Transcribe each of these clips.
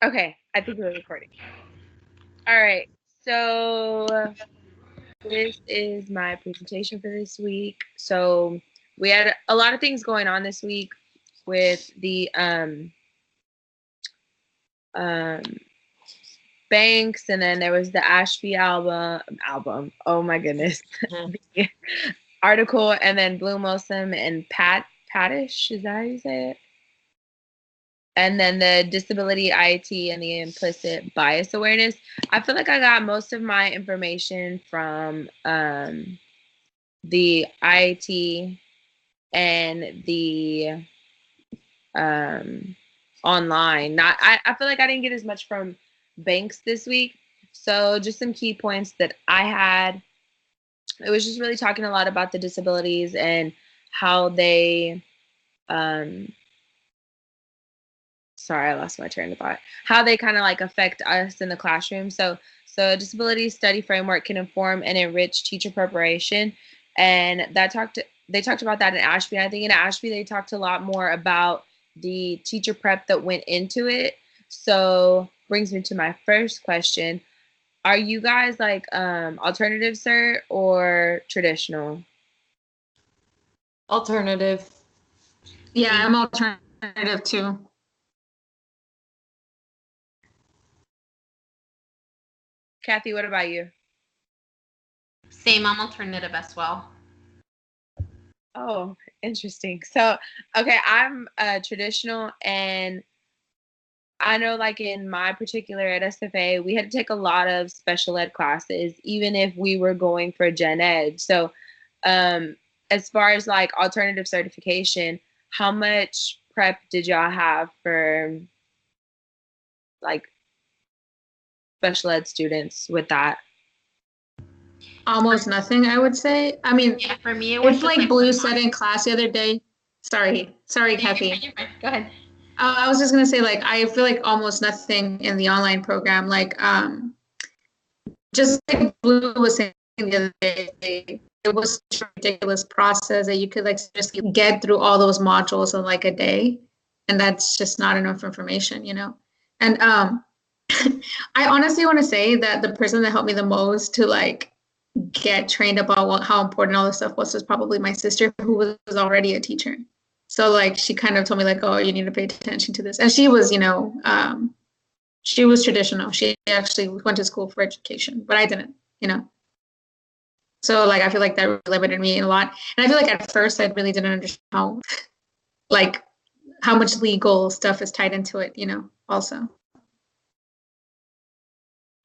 Okay, I think we're recording. All right, so this is my presentation for this week. So we had a lot of things going on this week with the um, banks, and then there was the Ashby album. Oh my goodness, the article, and then Blue Mosum and Patish. Is that how you say it? And then the disability IET and the implicit bias awareness. I feel like I got most of my information from the IET and the um, online. Not, I feel like I didn't get as much from banks this week. So just some key points that I had. It was just really talking a lot about the disabilities and how they um, sorry, I lost my train of thought. How they kind of like affect us in the classroom. So a disability study framework can inform and enrich teacher preparation, and they talked about that in Ashby. And I think in Ashby they talked a lot more about the teacher prep that went into it. So brings me to my first question: are you guys like alternative cert or traditional? Alternative. Yeah, I'm alternative too. Kathy, what about you? Same, I'm alternative as well. Oh, interesting. So, okay, I'm traditional, and I know, like in my particular at SFA, we had to take a lot of special ed classes, even if we were going for gen ed. So, um, as far as like alternative certification, how much prep did y'all have for like special ed students with that? Almost nothing, I would say. I mean, Yeah, for me, it was it's just like Blue said in class the other day. Sorry, Kathy. You're fine. Go ahead. I was just gonna say, like, I feel like almost nothing in the online program. Like, just like Blue was saying the other day, it was such a ridiculous process that you could like just get through all those modules in like a day, and that's just not enough information, you know. And I honestly want to say that the person that helped me the most to like get trained about how important all this stuff was probably my sister, who was already a teacher. So like she kind of told me like, oh, you need to pay attention to this. And she was, she was traditional. She actually went to school for education, but I didn't, you know. So like I feel like that really limited me a lot. And I feel like at first I really didn't understand like how much legal stuff is tied into it, you know, also.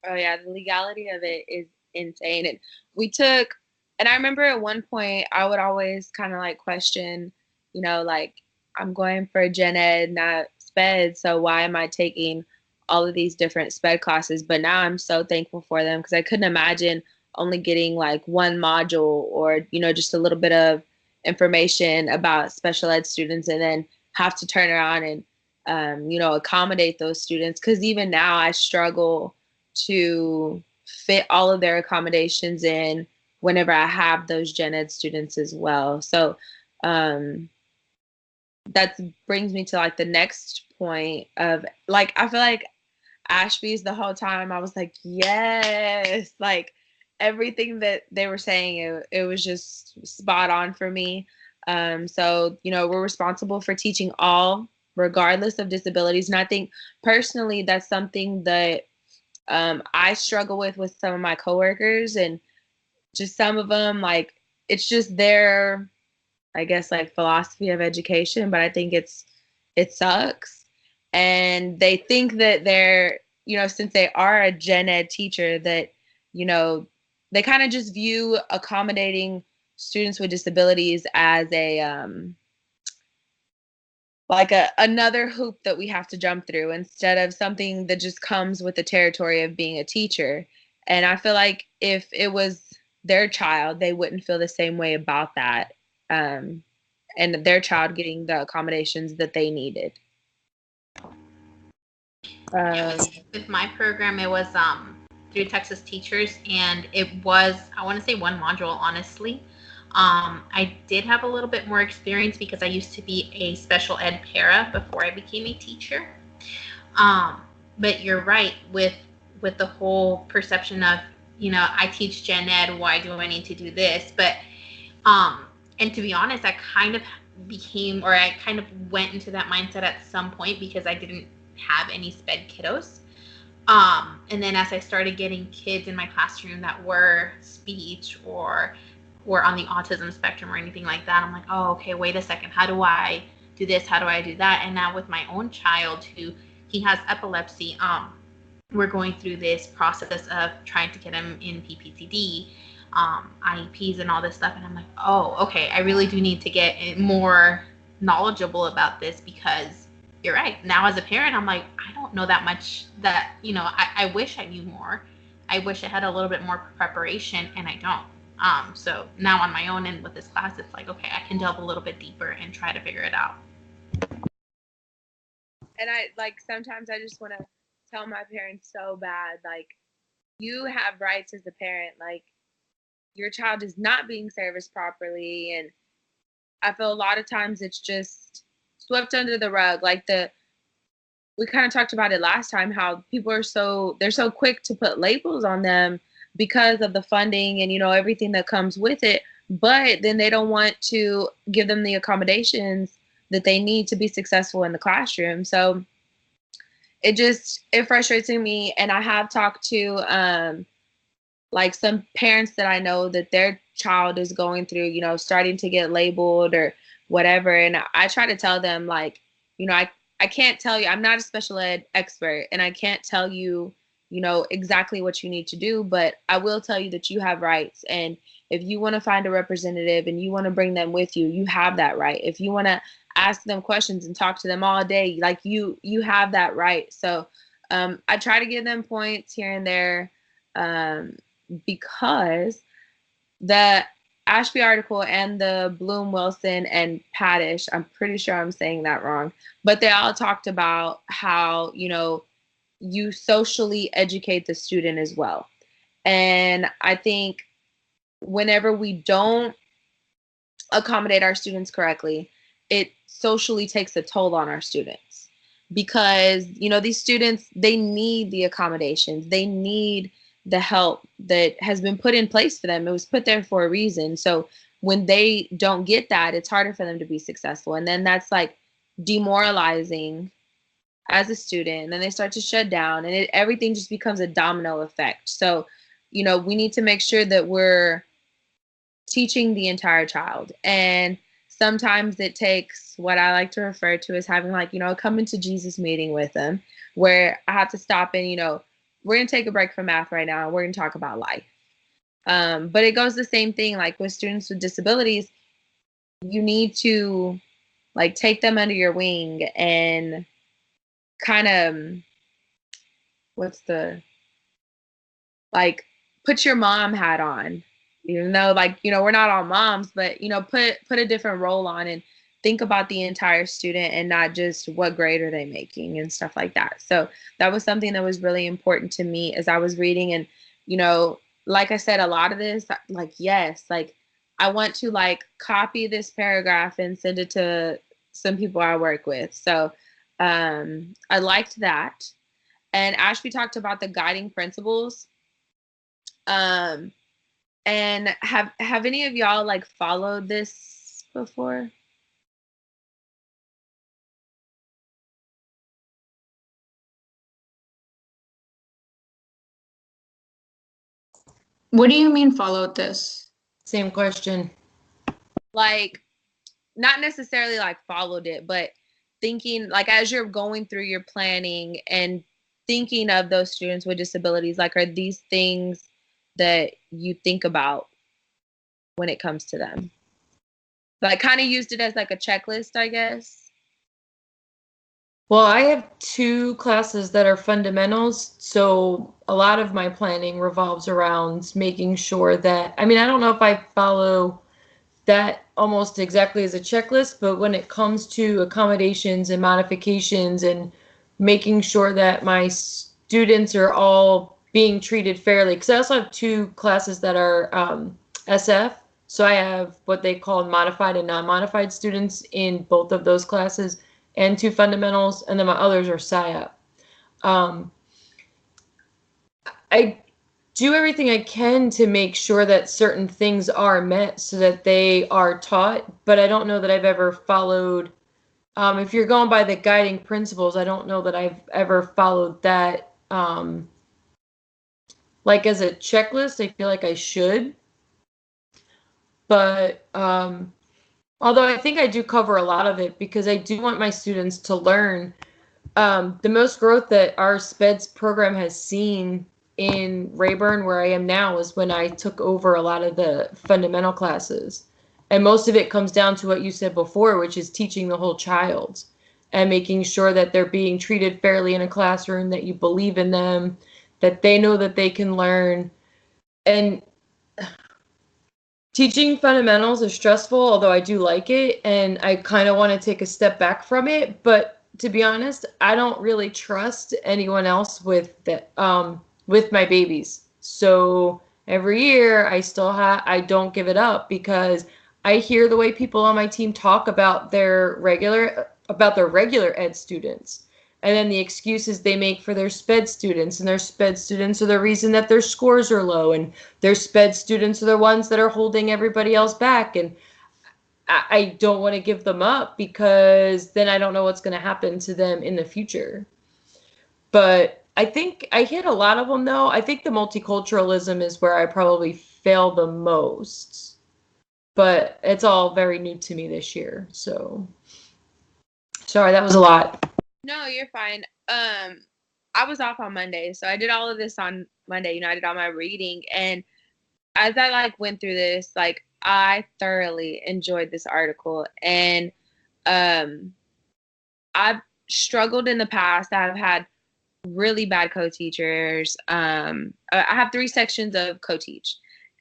Oh yeah, the legality of it is insane. And we took, and I remember at one point I would always kind of like question, like I'm going for gen ed, not sped, so why am I taking all of these different sped classes? But now I'm so thankful for them because I couldn't imagine only getting like one module or, just a little bit of information about special ed students and then have to turn around and, accommodate those students. Because even now I struggle to fit all of their accommodations in whenever I have those gen ed students as well. So that brings me to like the next point of like, I feel like Ashby's the whole time I was like, yes, like everything that they were saying, it was just spot on for me. So, we're responsible for teaching all, regardless of disabilities. And I think personally, that's something that I struggle with some of my coworkers, and just some of them, like, it's just their, I guess, like philosophy of education, but I think it sucks. And they think that they're, since they are a gen ed teacher, that, you know, they kind of just view accommodating students with disabilities as a like another hoop that we have to jump through instead of something that just comes with the territory of being a teacher. And I feel like if it was their child, they wouldn't feel the same way about that. And their child getting the accommodations that they needed. Yeah, with my program, it was through Texas teachers, and it was, I want to say, one module, honestly. I did have a little bit more experience because I used to be a special ed para before I became a teacher. Um, but you're right with the whole perception of, you know, I teach gen ed, why do I need to do this? But and to be honest, I kind of went into that mindset at some point because I didn't have any sped kiddos. And then as I started getting kids in my classroom that were speech or were on the autism spectrum or anything like that, I'm like, oh, okay, wait a second, how do I do this? How do I do that? And now with my own child who he has epilepsy, we're going through this process of trying to get him in PPTD, IEPs and all this stuff. And I'm like, oh, okay, I really do need to get more knowledgeable about this, because you're right. Now as a parent, I'm like, I don't know that much, that, you know, I wish I knew more. I wish I had a little bit more preparation, and I don't. So now on my own and with this class, it's like, okay, I can delve a little bit deeper and try to figure it out. And I, like, sometimes I just want to tell my parents so bad, like, you have rights as a parent. Like, your child is not being serviced properly. And I feel a lot of times it's just swept under the rug. Like, we kind of talked about it last time, how people are they're so quick to put labels on them because of the funding and, you know, everything that comes with it. But then they don't want to give them the accommodations that they need to be successful in the classroom. So it frustrates me. And I have talked to like some parents that I know that their child is going through, you know, starting to get labeled or whatever. And I try to tell them, like, you know, I can't tell you, I'm not a special ed expert, and I can't tell you, you know, exactly what you need to do, but I will tell you that you have rights. And if you want to find a representative and you want to bring them with you, you have that right. If you want to ask them questions and talk to them all day, like, you have that right. So I try to give them points here and there, because the Ashby article and the Bloom, Wilson, and Paddish, I'm pretty sure I'm saying that wrong, but they all talked about how, you know, you socially educate the student as well. And I think whenever we don't accommodate our students correctly, it socially takes a toll on our students, because, you know, these students, they need the accommodations, they need the help that has been put in place for them. It was put there for a reason. So when they don't get that, it's harder for them to be successful. And then that's like demoralizing as a student. And then they start to shut down, and everything just becomes a domino effect. So, you know, we need to make sure that we're teaching the entire child. And sometimes it takes what I like to refer to as having, like, you know, a come into Jesus meeting with them, where I have to stop and, you know, we're going to take a break from math right now, and we're going to talk about life. But it goes the same thing, like with students with disabilities, you need to, like, take them under your wing and kind of, put your mom hat on, even though, like, you know, we're not all moms, but, you know, put a different role on and think about the entire student and not just what grade are they making and stuff like that. So that was something that was really important to me as I was reading. And, you know, like I said, a lot of this, like, yes, like, I want to, like, copy this paragraph and send it to some people I work with. So I liked that. And Ashby talked about the guiding principles. And have any of y'all, like, followed this before? What do you mean followed this? Same question. Like, not necessarily like followed it, but thinking, like, as you're going through your planning and thinking of those students with disabilities, like, are these things that you think about when it comes to them? Like, kind of used it as like a checklist, I guess. Well, I have 2 classes that are fundamentals, so a lot of my planning revolves around making sure that, I mean, I don't know if I follow that almost exactly as a checklist, but when it comes to accommodations and modifications and making sure that my students are all being treated fairly, because I also have 2 classes that are SF, so I have what they call modified and non-modified students in both of those classes, and 2 fundamentals, and then my others are SciUp. I do everything I can to make sure that certain things are met so that they are taught, but I don't know that I've ever followed. If you're going by the guiding principles, I don't know that I've ever followed that. Like as a checklist, I feel like I should. But although I think I do cover a lot of it because I do want my students to learn. The most growth that our SPEDS program has seen in Rayburn, where I am now, is when I took over a lot of the fundamental classes. And most of it comes down to what you said before, which is teaching the whole child and making sure that they're being treated fairly in a classroom, that you believe in them, that they know that they can learn. And teaching fundamentals is stressful, although I do like it, and I kind of want to take a step back from it. But to be honest, I don't really trust anyone else with my babies. So every year I don't give it up because I hear the way people on my team talk about their regular ed students. And then the excuses they make for their SPED students, and their SPED students are the reason that their scores are low, and their SPED students are the ones that are holding everybody else back. And I don't want to give them up because then I don't know what's going to happen to them in the future. But I think I hit a lot of them, though. I think the multiculturalism is where I probably fail the most. But it's all very new to me this year. So, sorry, that was a lot. No, you're fine. I was off on Monday, so I did all of this on Monday. I did all my reading, and as I went through this, I thoroughly enjoyed this article, and I've struggled in the past. I've had really bad co-teachers. I have 3 sections of co-teach,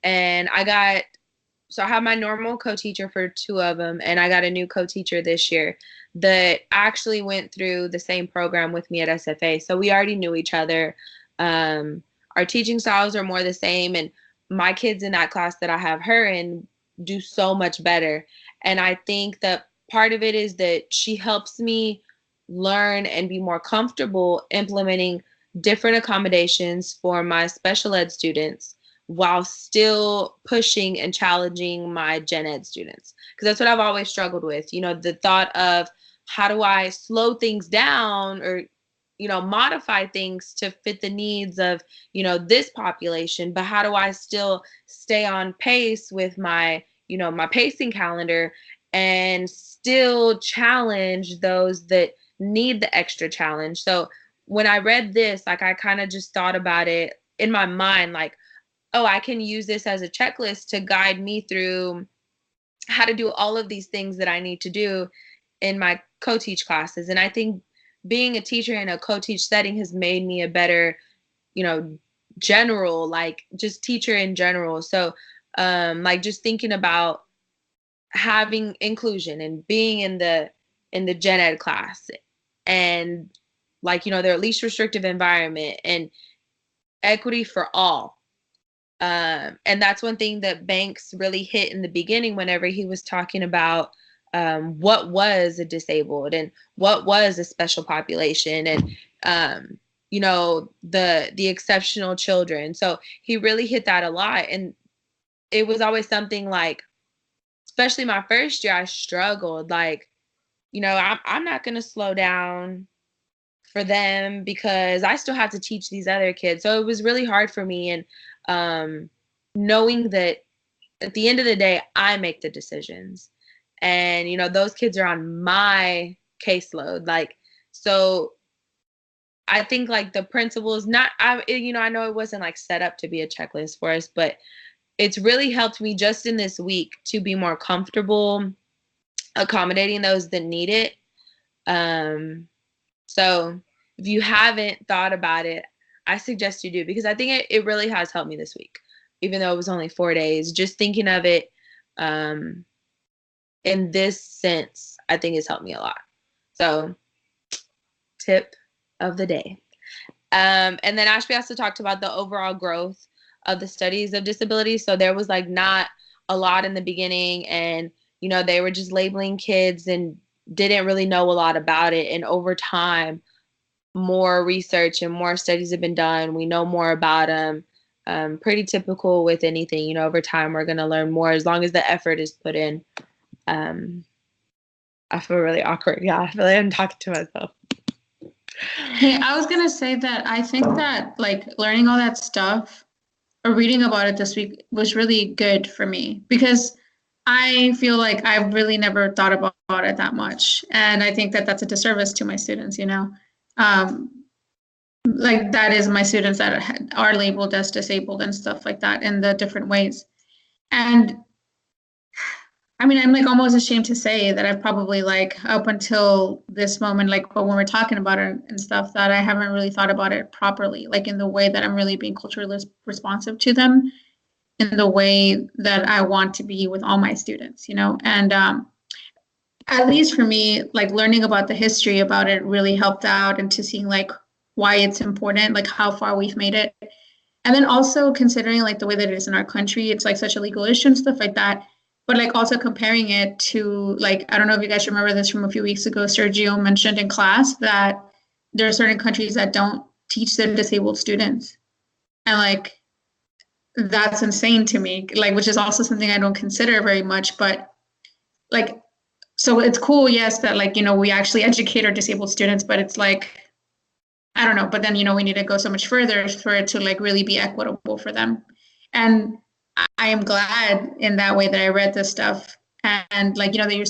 and I have my normal co-teacher for 2 of them, and I got a new co-teacher this year that actually went through the same program with me at SFA. So we already knew each other. Our teaching styles are more the same, and my kids in that class that I have her in do so much better. And I think that part of it is that she helps me learn and be more comfortable implementing different accommodations for my special ed students while still pushing and challenging my gen ed students. Because that's what I've always struggled with. The thought of how do I slow things down or, modify things to fit the needs of, this population, but how do I still stay on pace with my, my pacing calendar and still challenge those that need the extra challenge. So when I read this, I kind of just thought about it in my mind, oh, I can use this as a checklist to guide me through how to do all of these things that I need to do in my co-teach classes. And I think being a teacher in a co-teach setting has made me a better, general, just teacher in general. So, just thinking about having inclusion and being in the gen ed class and their least restrictive environment and equity for all. And that's one thing that Banks really hit in the beginning whenever he was talking about what was a disabled and what was a special population and the exceptional children. So he really hit that a lot. And it was always something especially my first year, I struggled. I'm not going to slow down for them because I still have to teach these other kids. So it was really hard for me. And knowing that at the end of the day, I make the decisions. And, those kids are on my caseload. So I think the principal is not, I know it wasn't set up to be a checklist for us, but it's really helped me just in this week to be more comfortable accommodating those that need it. So if you haven't thought about it, I suggest you do, because I think it really has helped me this week, even though it was only 4 days. Just thinking of it in this sense, I think it's helped me a lot. So tip of the day. And then Ashby also talked about the overall growth of the studies of disability. So there was not a lot in the beginning, and they were just labeling kids and didn't really know a lot about it. And over time, more research and more studies have been done. We know more about them. Pretty typical with anything, you know, over time we're going to learn more as long as the effort is put in. I feel really awkward. Yeah, I feel like I'm talking to myself. Hey, I was gonna say that I think that like learning all that stuff or reading about it this week was really good for me because I feel like I've really never thought about it that much. And I think that that's a disservice to my students, you know. Um, like that is my students that are labeled as disabled and stuff like that in the different ways. And I mean, I'm like almost ashamed to say that I've probably like up until this moment, like but when we're talking about it and stuff, that I haven't really thought about it properly, like in the way that I'm really being culturally responsive to them, in the way that I want to be with all my students, you know. And at least for me, like learning about the history about it really helped out into seeing like why it's important, like how far we've made it. And then also considering like the way that it is in our country, it's like such a legal issue and stuff like that. But like also comparing it to like, I don't know if you guys remember this from a few weeks ago, Sergio mentioned in class that there are certain countries that don't teach their disabled students. And like, that's insane to me, like, which is also something I don't consider very much, but like, so it's cool, yes, that like, you know, we actually educate our disabled students, but it's like, I don't know, but then, you know, we need to go so much further for it to like really be equitable for them. And I am glad in that way that I read this stuff and like, you know, that you're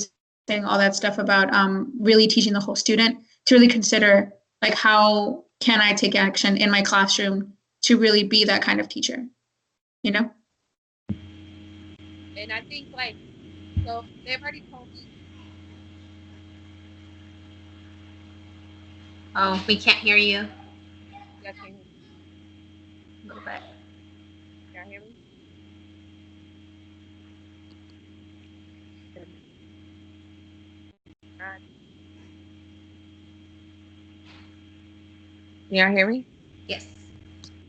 saying all that stuff about really teaching the whole student to really consider like, how can I take action in my classroom to really be that kind of teacher, you know? And I think like, so they've already told me. Oh, we can't hear you. Yeah, can you A little bit. hear me? Can y'all hear me? Yes.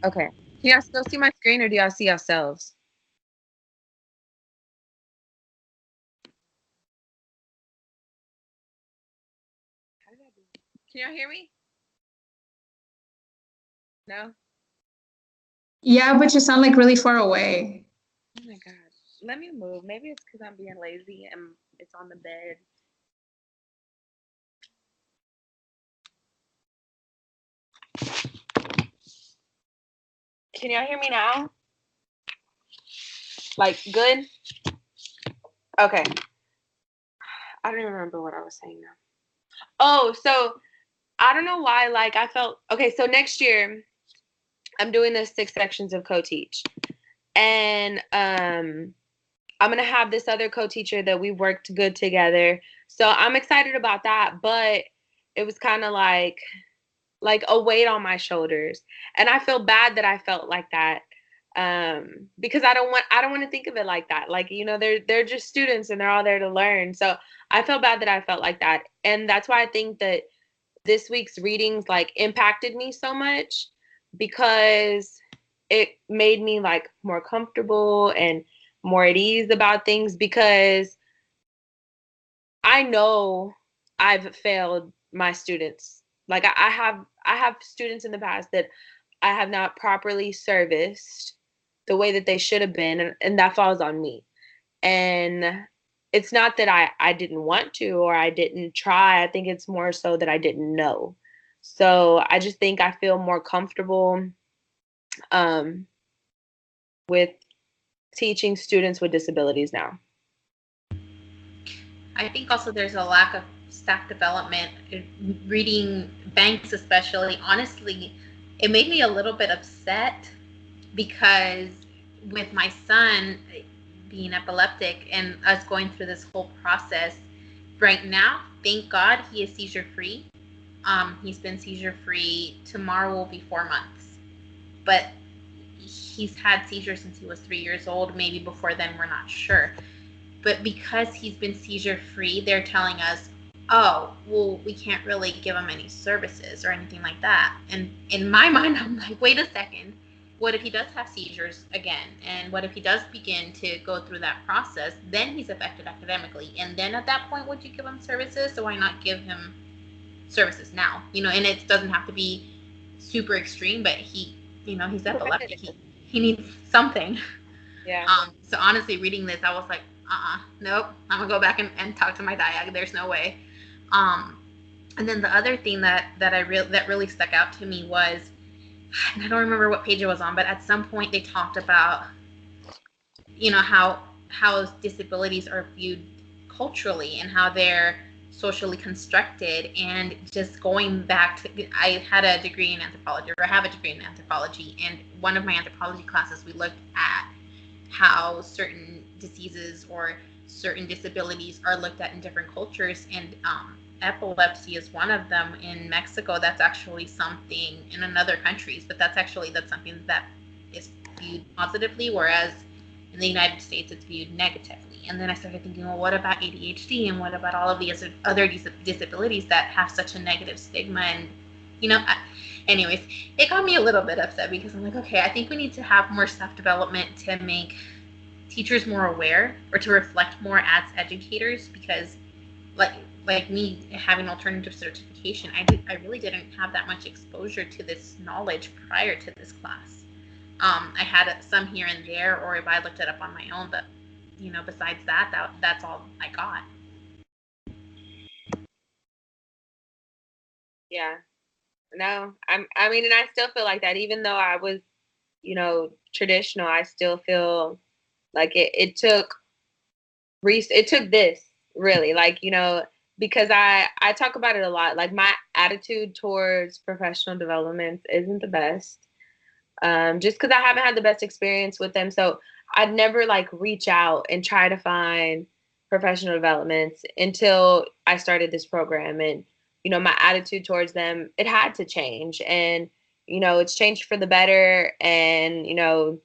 Okay. Can y'all still see my screen or do y'all see yourselves? Can y'all hear me? No? Yeah, but you sound like really far away. Oh my God. Let me move. Maybe it's because I'm being lazy and it's on the bed. Can y'all hear me now? Like, good? Okay. I don't even remember what I was saying now. Oh, so I don't know why, like, I felt, okay, so next year, I'm doing the 6 sections of co-teach. And I'm gonna have this other co-teacher that we worked good together. So I'm excited about that, but it was kind of like a weight on my shoulders. And I feel bad that I felt like that. Because I don't want to think of it like that. Like, you know, they're just students and they're all there to learn. So I felt bad that I felt like that. And that's why I think that this week's readings like impacted me so much because it made me like more comfortable and more at ease about things because I know I've failed my students. Like I have students in the past that I have not properly serviced the way that they should have been and that falls on me. And it's not that I didn't want to or I didn't try. I think it's more so that I didn't know. So I just think I feel more comfortable um, with teaching students with disabilities now. I think also there's a lack of staff development. Reading Banks, especially, honestly, it made me a little bit upset because with my son being epileptic and us going through this whole process, right now, thank God he is seizure free. He's been seizure free. Tomorrow will be 4 months, but he's had seizures since he was 3 years old. Maybe before then, we're not sure. But because he's been seizure free, they're telling us, oh, well, we can't really give him any services or anything like that. And in my mind, I'm like, wait a second. What if he does have seizures again? And what if he does begin to go through that process? Then he's affected academically. And then at that point, would you give him services? So why not give him services now, you know, and it doesn't have to be super extreme, but he, you know, he's epileptic. He needs something. Yeah. So honestly, reading this, I was like, nope, I'm gonna go back and talk to my diag. There's no way. And then the other thing that really stuck out to me was, and I don't remember what page it was on, but at some point they talked about, you know, how disabilities are viewed culturally and how they're socially constructed. And just going back to, I had a degree in anthropology, or I have a degree in anthropology, and one of my anthropology classes, we looked at how certain diseases or certain disabilities are looked at in different cultures, and epilepsy is one of them. In Mexico, that's actually something, in other countries, but that's something that is viewed positively, whereas in the United States it's viewed negatively. And then I started thinking, well, what about ADHD, and what about all of these other disabilities that have such a negative stigma? And, you know, anyways, it got me a little bit upset, because I'm like, okay, I think we need to have more self-development to make teachers more aware, or to reflect more as educators, because like me having alternative certification, I really didn't have that much exposure to this knowledge prior to this class. I had some here and there, or if I looked it up on my own, but, you know, besides that's all I got. Yeah. No, I mean, and I still feel like that, even though I was, you know, traditional, I still feel like it took this, really, like, you know, because I talk about it a lot. Like, my attitude towards professional development isn't the best, just because I haven't had the best experience with them. So I'd never like reach out and try to find professional developments until I started this program. And, you know, my attitude towards them, it had to change. And, you know, it's changed for the better. And, you know,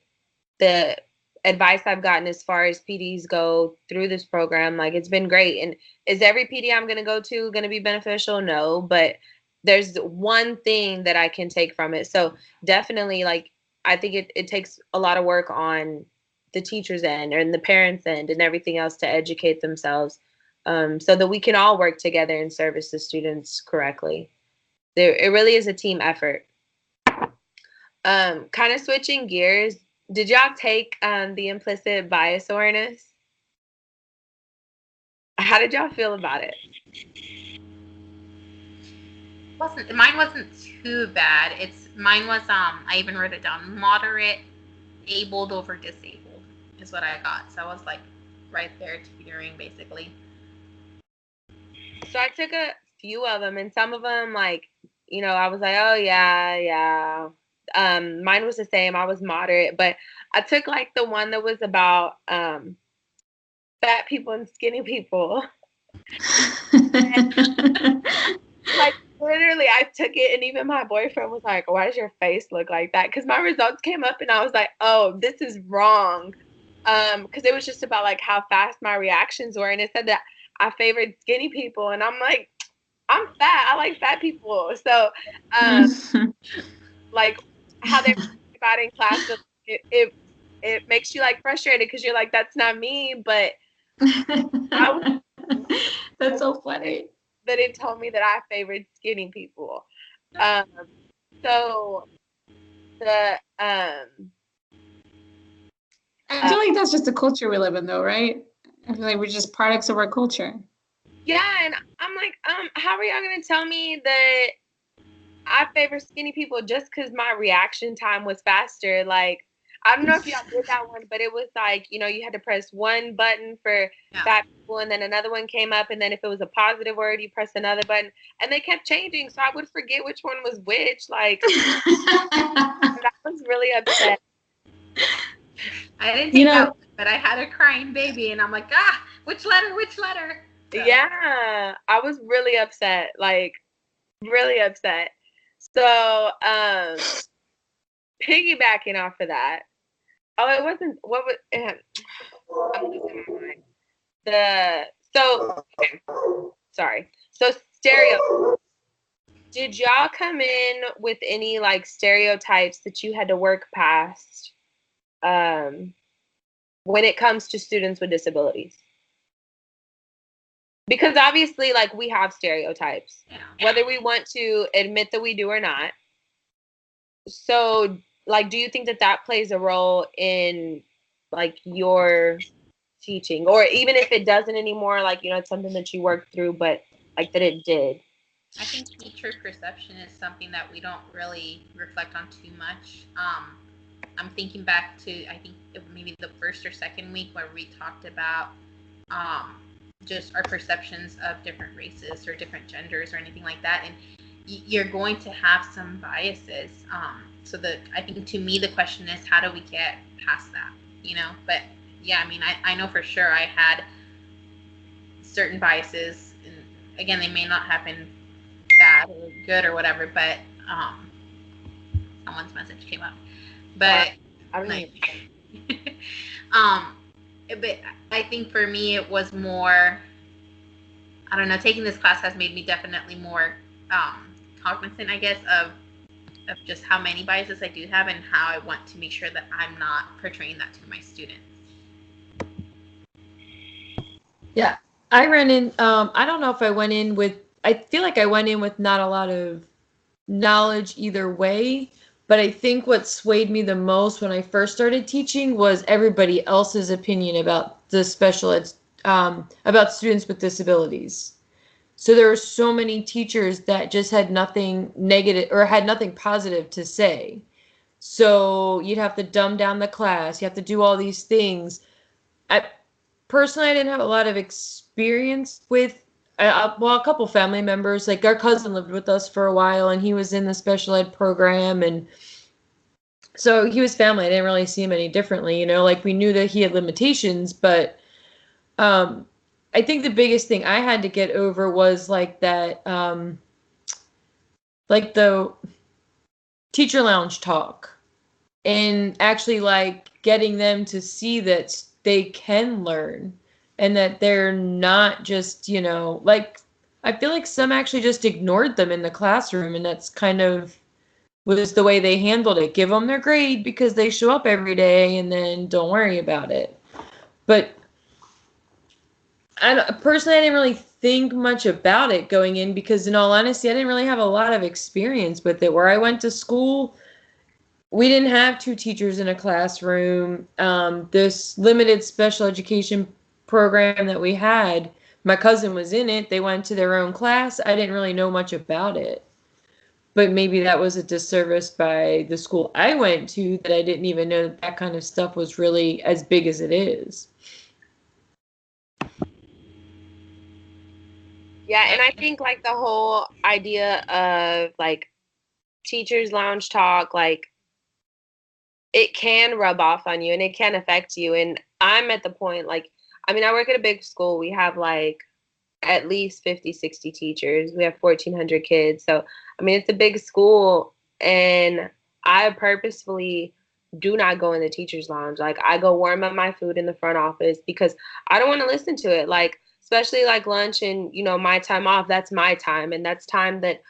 the advice I've gotten as far as PDs go through this program, like, it's been great. And is every PD I'm going to go to going to be beneficial? No, but there's one thing that I can take from it. So definitely, like, I think it takes a lot of work on the teacher's end and the parents' end and everything else to educate themselves, so that we can all work together and service the students correctly. It really is a team effort. Kind of switching gears, did y'all take the implicit bias awareness? How did y'all feel about it? Mine wasn't too bad. Mine was, I even wrote it down, moderate, abled over disabled is what I got. So I was like right there teetering, basically. So I took a few of them, and some of them, like, you know, I was like, oh yeah. Mine was the same. I was moderate, but I took like the one that was about fat people and skinny people. Like, literally, I took it, and even my boyfriend was like, why does your face look like that? Because my results came up, and I was like, oh, this is wrong. Because it was just about like how fast my reactions were, and it said that I favored skinny people, and I'm like, I'm fat. I like fat people. So, like, how they're about in class, it makes you like frustrated, because you're like, that's not me. But that's so funny. That it told me that I favored skinny people. So the I feel like that's just the culture we live in, though, right? I feel like we're just products of our culture. Yeah, and I'm like, how are y'all gonna tell me that I favor skinny people just because my reaction time was faster? Like, I don't know if y'all did that one, but it was like, you know, you had to press one button for fat people, and then another one came up, and then if it was a positive word, you press another button, and they kept changing, so I would forget which one was which. Like, I was really upset. I didn't take that one, but I had a crying baby, and I'm like, which letter? So. Yeah, I was really upset, like, really upset. So, piggybacking off of that, it wasn't, what was, I'm losing my mind. Sorry. So, stereo. Did y'all come in with any, like, stereotypes that you had to work past when it comes to students with disabilities? because obviously, like, we have stereotypes, Yeah. whether we want to admit that we do or not. So, like, do you think that that plays a role in, like, your teaching? Or even if it doesn't anymore, like, you know, it's something that you worked through, but, like, that it did? I think teacher perception is something that we don't really reflect on too much. I'm thinking back to, I think maybe the first or second week where we talked about um, just our perceptions of different races or different genders or anything like that. And you're going to have some biases. So I think to me, the question is, how do we get past that? You know, but yeah, I mean, I know for sure I had certain biases, and again, they may not have been bad or good or whatever, but someone's message came up. But I don't like, know. but I think for me it was more, I don't know, taking this class has made me definitely more cognizant, I guess, of just how many biases I do have and how I want to make sure that I'm not portraying that to my students. Yeah, I ran in. I don't know if I went in with. I feel like I went in with not a lot of knowledge either way. But I think what swayed me the most when I first started teaching was everybody else's opinion about the special ed, about students with disabilities. So there were so many teachers that just had nothing negative or had nothing positive to say. So you'd have to dumb down the class. You have to do all these things. I personally, I didn't have a lot of experience with, well, a couple family members. Like our cousin lived with us for a while, and he was in the special ed program, and so he was family. I didn't really see him any differently, you know. Like we knew that he had limitations, but I think the biggest thing I had to get over was like that, like the teacher lounge talk, and actually like getting them to see that they can learn and that they're not just, you know, like I feel like some actually just ignored them in the classroom, and that's kind of was the way they handled it. Give them their grade because they show up every day, and then don't worry about it. But personally, I didn't really think much about it going in because, in all honesty, I didn't really have a lot of experience with it. Where I went to school, we didn't have two teachers in a classroom. This limited special education program that we had, my cousin was in it. They went to their own class. I didn't really know much about it. But maybe that was a disservice by the school I went to, that I didn't even know that that kind of stuff was really as big as it is. Yeah, and I think like the whole idea of like teachers lounge talk, like it can rub off on you and it can affect you. And I'm at the point, like, I mean, I work at a big school. We have like at least 50, 60 teachers. We have 1,400 kids. So, I mean, it's a big school. And I purposefully do not go in the teacher's lounge. Like, I go warm up my food in the front office because I don't want to listen to it. Like, especially like lunch and, you know, my time off, that's my time. And that's time that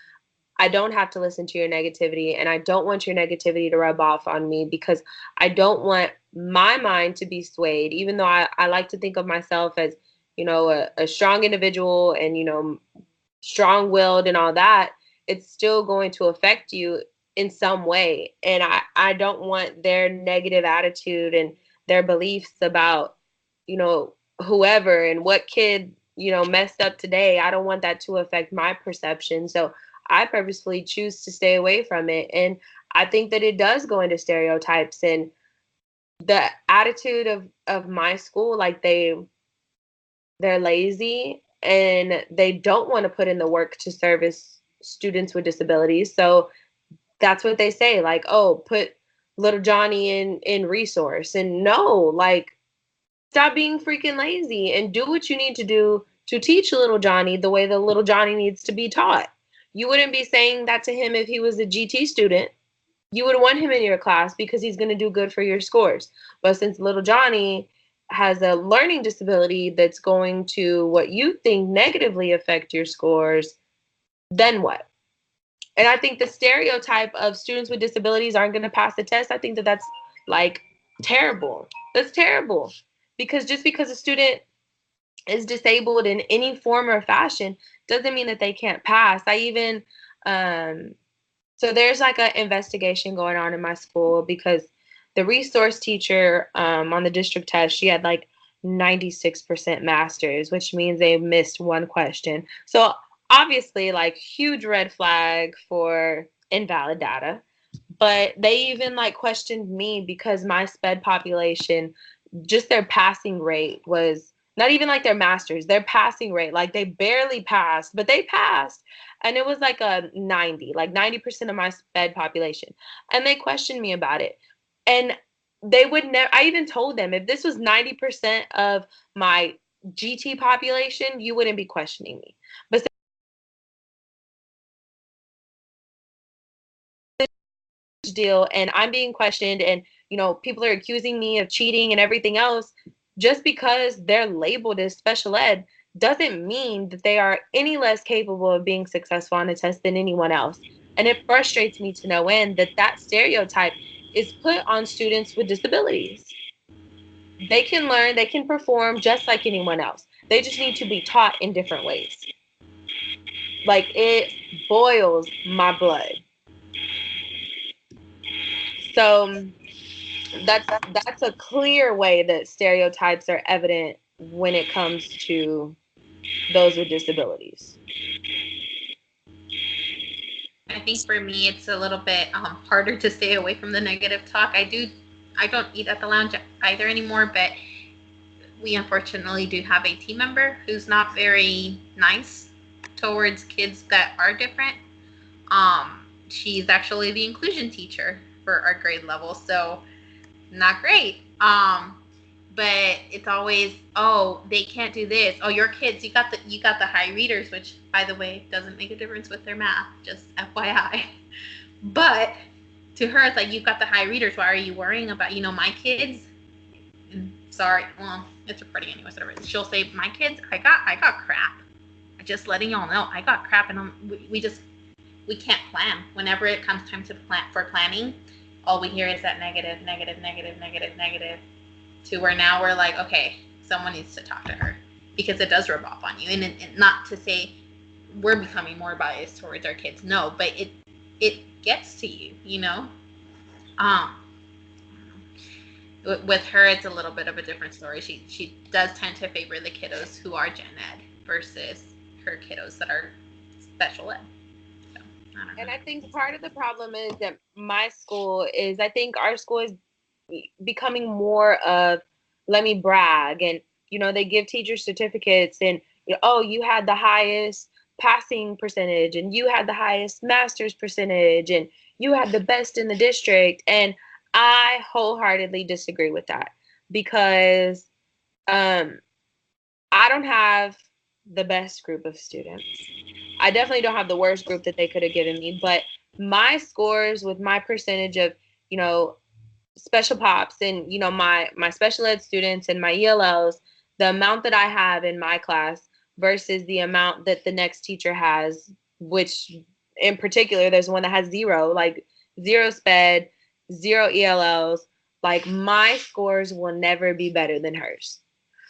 I don't have to listen to your negativity, and I don't want your negativity to rub off on me because I don't want my mind to be swayed, even though I like to think of myself as, you know, a strong individual and, you know, strong willed and all that. It's still going to affect you in some way. And I don't want their negative attitude and their beliefs about, you know, whoever and what kid, you know, messed up today. I don't want that to affect my perception. So I purposefully choose to stay away from it. And I think that it does go into stereotypes and the attitude of my school, like they're lazy and they don't want to put in the work to service students with disabilities. So that's what they say, like, oh, put little Johnny in resource. And no, like, stop being freaking lazy and do what you need to do to teach little Johnny the way the little Johnny needs to be taught. You wouldn't be saying that to him if he was a GT student. You would want him in your class because he's going to do good for your scores. But since little Johnny has a learning disability that's going to, what you think, negatively affect your scores, then what? And I think the stereotype of students with disabilities aren't going to pass the test, I think that that's like terrible. That's terrible. Because just because a student is disabled in any form or fashion doesn't mean that they can't pass. I even so there's like an investigation going on in my school because the resource teacher on the district test, she had like 96% masters, which means they missed one question. So obviously, like, huge red flag for invalid data. But they even like questioned me because my sped population, just their passing rate was not even like their masters, their passing rate, like they barely passed, but they passed. And it was like a 90, like 90% of my sped population. And they questioned me about it. And they would never, I even told them, if this was 90% of my GT population, you wouldn't be questioning me. But deal, and I'm being questioned, and people are accusing me of cheating and everything else. Just because they're labeled as special ed doesn't mean that they are any less capable of being successful on a test than anyone else. And it frustrates me to no end that that stereotype is put on students with disabilities. They can learn, they can perform just like anyone else. They just need to be taught in different ways. Like, it boils my blood. So that's a clear way that stereotypes are evident when it comes to those with disabilities. I think for me, it's a little bit harder to stay away from the negative talk. I don't eat at the lounge either anymore, but we unfortunately do have a team member who's not very nice towards kids that are different. She's actually the inclusion teacher for our grade level, so not great. But it's always, oh, they can't do this. Oh, your kids, you got the high readers, which, by the way, doesn't make a difference with their math, just FYI. But to her, it's like, you've got the high readers. Why are you worrying about, my kids? And sorry, well, it's recording anyway, so whatever. She'll say, my kids, I got crap. Just letting y'all know, I got crap, and we can't plan. Whenever it comes time to planning, all we hear is that negative, to where now we're like, okay, someone needs to talk to her, because it does rub off on you. And not to say we're becoming more biased towards our kids, no, but it gets to you, With her, it's a little bit of a different story. She does tend to favor the kiddos who are gen ed versus her kiddos that are special ed. So, I don't know. And I think part of the problem is that my school is, I think our school is becoming more of, let me brag, and they give teacher certificates, and oh, you had the highest passing percentage, and you had the highest master's percentage, and you had the best in the district. And I wholeheartedly disagree with that, because I don't have the best group of students. I definitely don't have the worst group that they could have given me, but my scores with my percentage of, special pops and, my special ed students and my ELLs, the amount that I have in my class versus the amount that the next teacher has, which in particular, there's one that has zero sped, zero ELLs. Like, my scores will never be better than hers.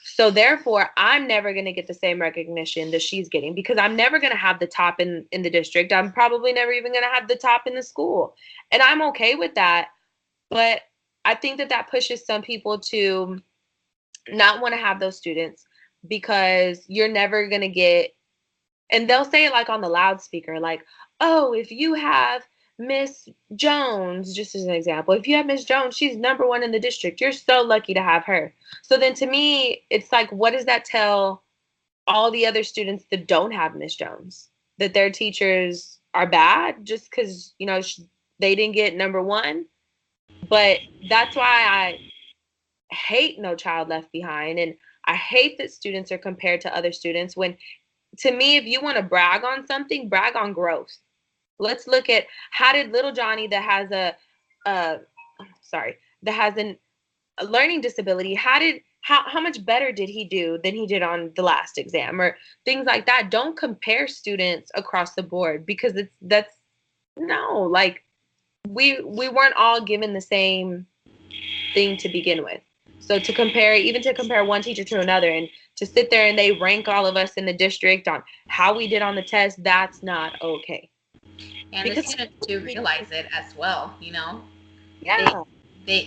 So therefore, I'm never going to get the same recognition that she's getting, because I'm never going to have the top in the district. I'm probably never even going to have the top in the school. And I'm okay with that. But I think that pushes some people to not want to have those students, because you're never going to get, and they'll say it like on the loudspeaker, like, oh, if you have Miss Jones, just as an example, if you have Miss Jones, she's number one in the district. You're so lucky to have her. So then to me, it's like, what does that tell all the other students that don't have Miss Jones? That their teachers are bad just because, they didn't get number one? But that's why I hate No Child Left Behind. And I hate that students are compared to other students, when, to me, if you want to brag on something, brag on growth. Let's look at, how did little Johnny that has a learning disability, how much better did he do than he did on the last exam, or things like that. Don't compare students across the board, because we weren't all given the same thing to begin with. So even to compare one teacher to another, and to sit there and they rank all of us in the district on how we did on the test, that's not okay. And the Because students do realize it as well, you know. They yeah,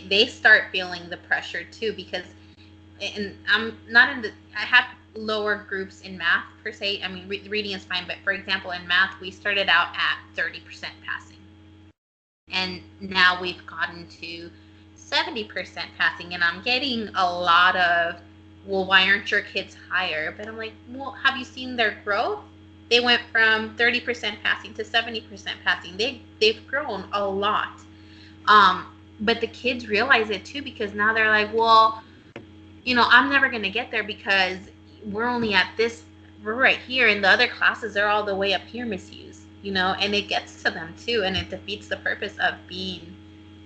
they start feeling the pressure too, because, and I'm not in the, I have lower groups in math per se. I mean, reading is fine, but for example, in math, we started out at 30% passing. And now we've gotten to 70% passing. And I'm getting a lot of, well, why aren't your kids higher? But I'm like, well, have you seen their growth? They went from 30% passing to 70% passing. They've grown a lot. But the kids realize it too, because now they're like, well, you know, I'm never going to get there because we're only at this, we're right here, and the other classes are all the way up here, Miss Hughes, you know, and it gets to them too, and it defeats the purpose of being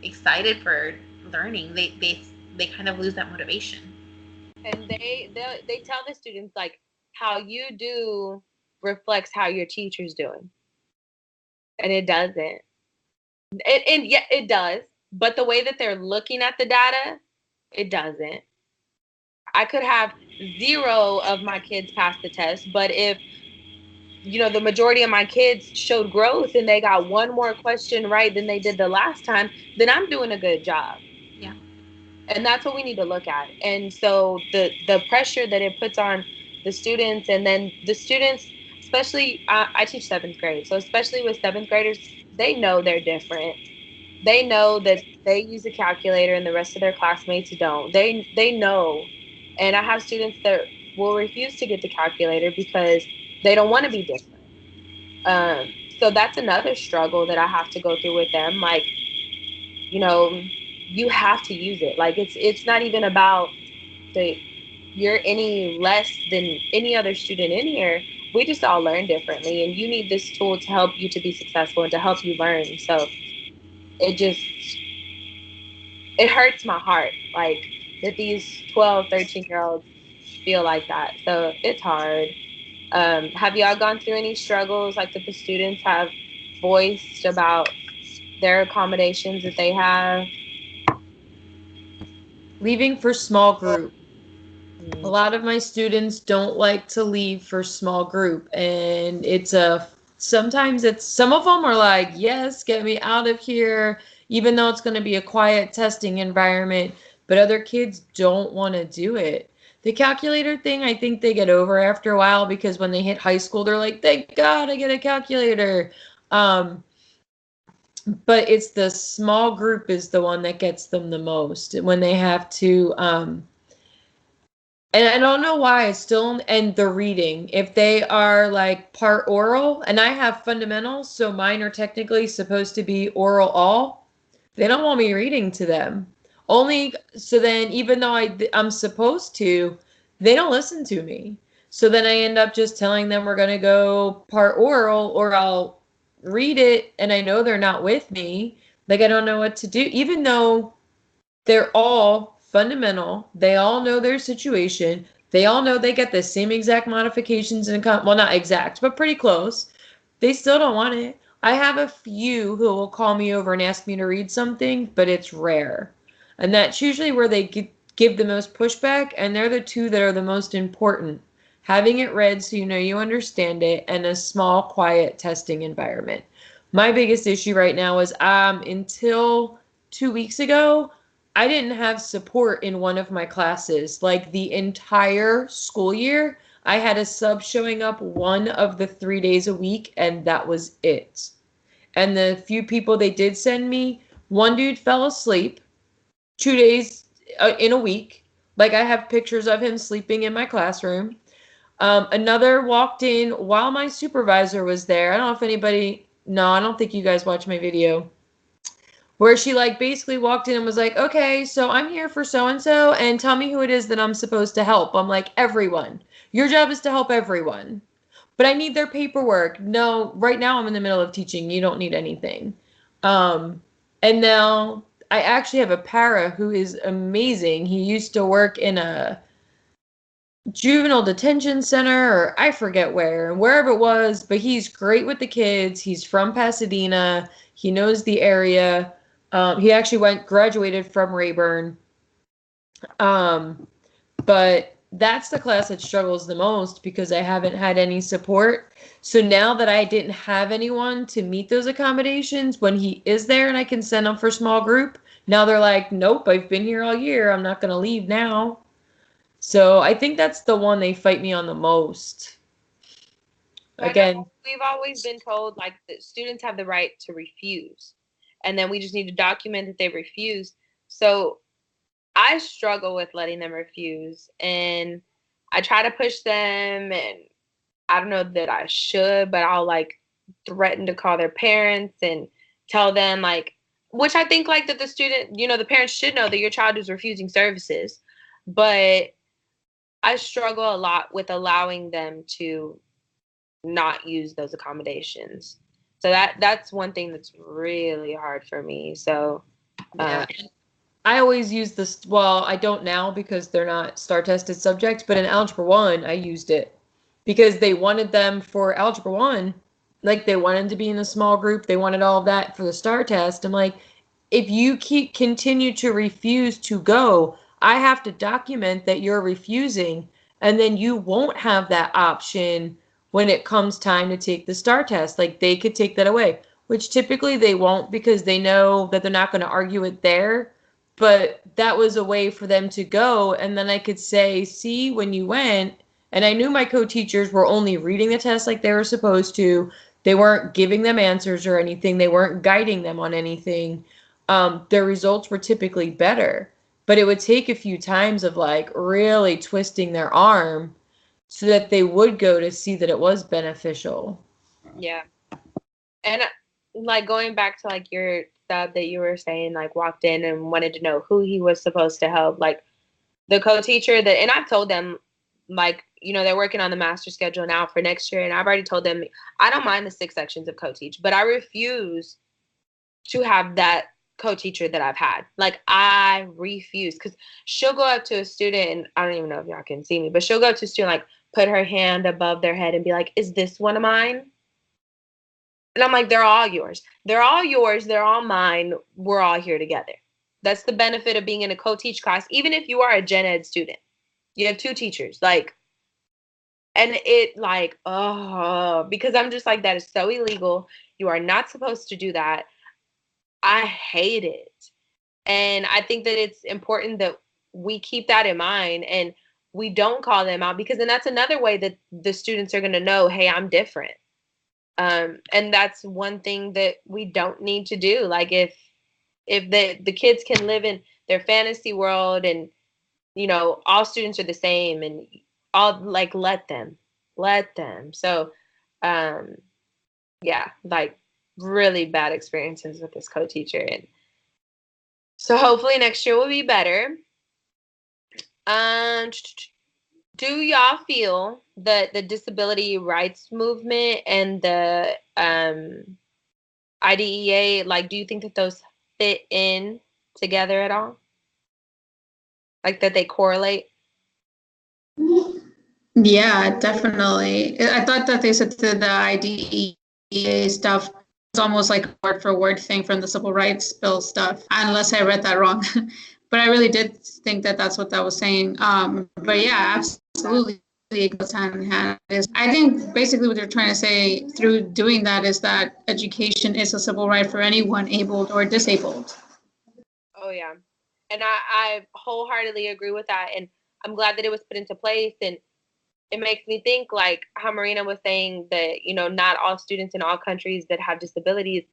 excited for learning. They kind of lose that motivation. and they tell the students like how you do reflects how your teacher's doing, and it doesn't. And yeah, it does, but the way that they're looking at the data, it doesn't. I could have 0 of my kids pass the test, but if the majority of my kids showed growth and they got one more question right than they did the last time, then I'm doing a good job. Yeah. And that's what we need to look at. And so the pressure that it puts on the students, and then the students, especially I teach 7th grade, so especially with 7th graders, they know they're different. They know that they use a calculator and the rest of their classmates don't. They know. And I have students that will refuse to get the calculator because they don't want to be different. So that's another struggle that I have to go through with them. Like, you have to use it. Like, it's not even about you're any less than any other student in here. We just all learn differently, and you need this tool to help you to be successful and to help you learn. So it hurts my heart, like, that these 12, 13-year-olds feel like that. So it's hard. Have y'all gone through any struggles, like, that the students have voiced about their accommodations that they have? Leaving for small group. A lot of my students don't like to leave for small group, and sometimes some of them are like, yes, get me out of here, even though it's going to be a quiet testing environment, but other kids don't want to do it. The calculator thing, I think they get over after a while, because when they hit high school, they're like, thank God I get a calculator. But it's the small group is the one that gets them the most, when they have to, and I don't know why it's still, and the reading, if they are like part oral, and I have fundamentals, so mine are technically supposed to be oral all, they don't want me reading to them. Only, so then even though I'm supposed to, they don't listen to me. So then I end up just telling them we're going to go part oral, or I'll read it and I know they're not with me. Like, I don't know what to do, even though they're all fundamental. They all know their situation. They all know they get the same exact modifications well, not exact, but pretty close. They still don't want it. I have a few who will call me over and ask me to read something, but it's rare. And that's usually where they give the most pushback, and they're the two that are the most important. Having it read so you know you understand it, and a small, quiet testing environment. My biggest issue right now is until 2 weeks ago, I didn't have support in one of my classes. Like, the entire school year, I had a sub showing up one of the 3 days a week, and that was it. And the few people they did send me, one dude fell asleep 2 days in a week. Like, I have pictures of him sleeping in my classroom. Another walked in while my supervisor was there. I don't know if I don't think you guys watched my video, where she like basically walked in and was like, okay, so I'm here for so-and-so, and tell me who it is that I'm supposed to help. I'm like, everyone. Your job is to help everyone. But I need their paperwork. No, right now I'm in the middle of teaching. You don't need anything. And now I actually have a para who is amazing. He used to work in a juvenile detention center, or I forget wherever it was, but he's great with the kids. He's from Pasadena. He knows the area. He actually graduated from Rayburn. But that's the class that struggles the most because I haven't had any support. So now that I didn't have anyone to meet those accommodations, when he is there and I can send him for small group, now they're like, nope, I've been here all year. I'm not going to leave now. So I think that's the one they fight me on the most. Again, we've always been told like that students have the right to refuse, and then we just need to document that they refuse. So I struggle with letting them refuse, and I try to push them, and I don't know that I should, but I'll like threaten to call their parents and tell them like, which I think like that the student, the parents should know that your child is refusing services, but I struggle a lot with allowing them to not use those accommodations. So that's one thing that's really hard for me. So yeah. I always use this. Well, I don't now because they're not STAR tested subjects, but in Algebra 1, I used it because they wanted them for Algebra 1. Like they wanted to be in a small group. They wanted all of that for the STAR test. I'm like, if you continue to refuse to go, I have to document that you're refusing, and then you won't have that option when it comes time to take the STAR test. Like they could take that away, which typically they won't because they know that they're not going to argue it there. But that was a way for them to go, and then I could say, see, when you went, and I knew my co-teachers were only reading the test like they were supposed to. They weren't giving them answers or anything. They weren't guiding them on anything. Their results were typically better, but it would take a few times of like really twisting their arm so that they would go to see that it was beneficial. Yeah. And like going back to like your stuff that you were saying, like walked in and wanted to know who he was supposed to help, like the co-teacher that, and I've told them like, they're working on the master schedule now for next year. And I've already told them, I don't mind the 6 sections of co-teach, but I refuse to have that co-teacher that I've had. Like I refuse, because she'll go up to a student, and I don't even know if y'all can see me, but she'll go up to a student, like put her hand above their head and be like, is this one of mine? And I'm like, they're all yours. They're all yours. They're all mine. We're all here together. That's the benefit of being in a co-teach class. Even if you are a gen ed student, you have 2 teachers. Like, and it like, oh, because I'm just like, that is so illegal. You are not supposed to do that. I hate it. And I think that it's important that we keep that in mind and we don't call them out, because then that's another way that the students are going to know, hey, I'm different. And that's one thing that we don't need to do. Like if the kids can live in their fantasy world and all students are the same and all, like, let them. So yeah, like really bad experiences with this co-teacher, and so hopefully next year will be better. Do y'all feel that the disability rights movement and the IDEA, like, do you think that those fit in together at all? Like that they correlate? Yeah, definitely. I thought that they said that the IDEA stuff was almost like a word for word thing from the civil rights bill stuff, unless I read that wrong. But I really did think that that's what that was saying. But yeah, absolutely. It goes hand in hand. I think basically what they're trying to say through doing that is that education is a civil right for anyone, abled or disabled. Oh yeah. And I wholeheartedly agree with that. And I'm glad that it was put into place. And it makes me think, like how Marina was saying that, not all students in all countries that have disabilities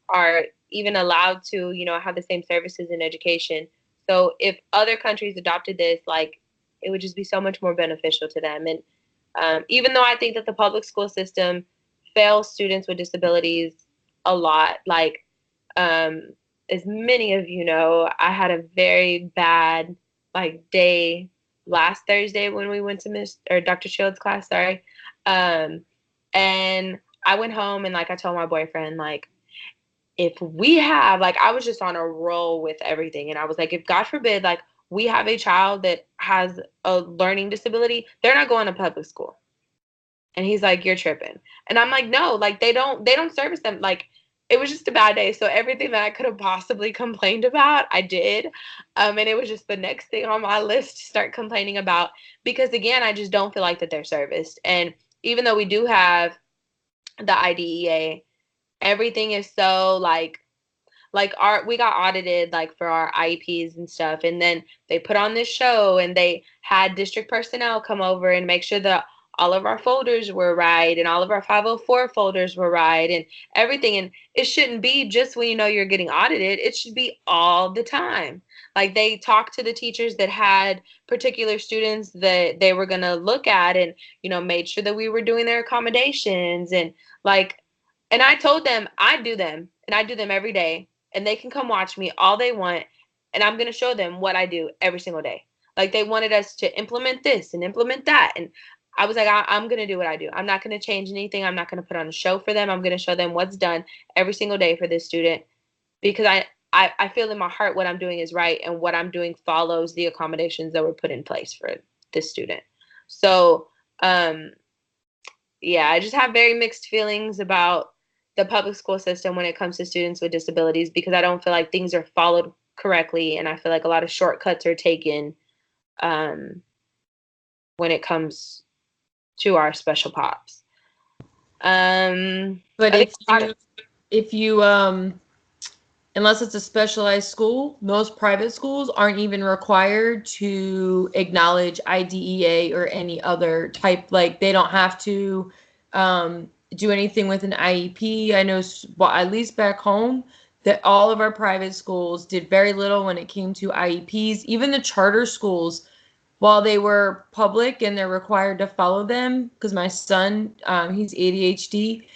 are even allowed to, have the same services in education. So if other countries adopted this, like, it would just be so much more beneficial to them. And even though I think that the public school system fails students with disabilities a lot, like, as many of you know, I had a very bad like day last Thursday when we went to Dr. Shield's class, sorry. And I went home and like I told my boyfriend, like, if we have, like, I was just on a roll with everything. And I was like, if God forbid, like, we have a child that has a learning disability, they're not going to public school. And he's like, you're tripping. And I'm like, no, like, they don't service them. Like, it was just a bad day. So everything that I could have possibly complained about, I did. And it was just the next thing on my list to start complaining about, because again, I just don't feel like that they're serviced. And even though we do have the IDEA, everything is so like we got audited like for our IEPs and stuff, and then they put on this show and they had district personnel come over and make sure that all of our folders were right and all of our 504 folders were right and everything. And it shouldn't be just when you know you're getting audited, it should be all the time. Like they talked to the teachers that had particular students that they were going to look at and made sure that we were doing their accommodations and like, and I told them I do them and I do them every day, and they can come watch me all they want, and I'm going to show them what I do every single day. Like they wanted us to implement this and implement that, and I was like, I'm going to do what I do. I'm not going to change anything. I'm not going to put on a show for them. I'm going to show them what's done every single day for this student, because I feel in my heart what I'm doing is right, and what I'm doing follows the accommodations that were put in place for this student. So, yeah, I just have very mixed feelings about the public school system when it comes to students with disabilities, because I don't feel like things are followed correctly, and I feel like a lot of shortcuts are taken when it comes to our special pops. But if you unless it's a specialized school, most private schools aren't even required to acknowledge IDEA or any other type. Like they don't have to do anything with an IEP. I know, well, at least back home, that all of our private schools did very little when it came to IEPs. Even the charter schools, while they were public and they're required to follow them, because my son, he's ADHD,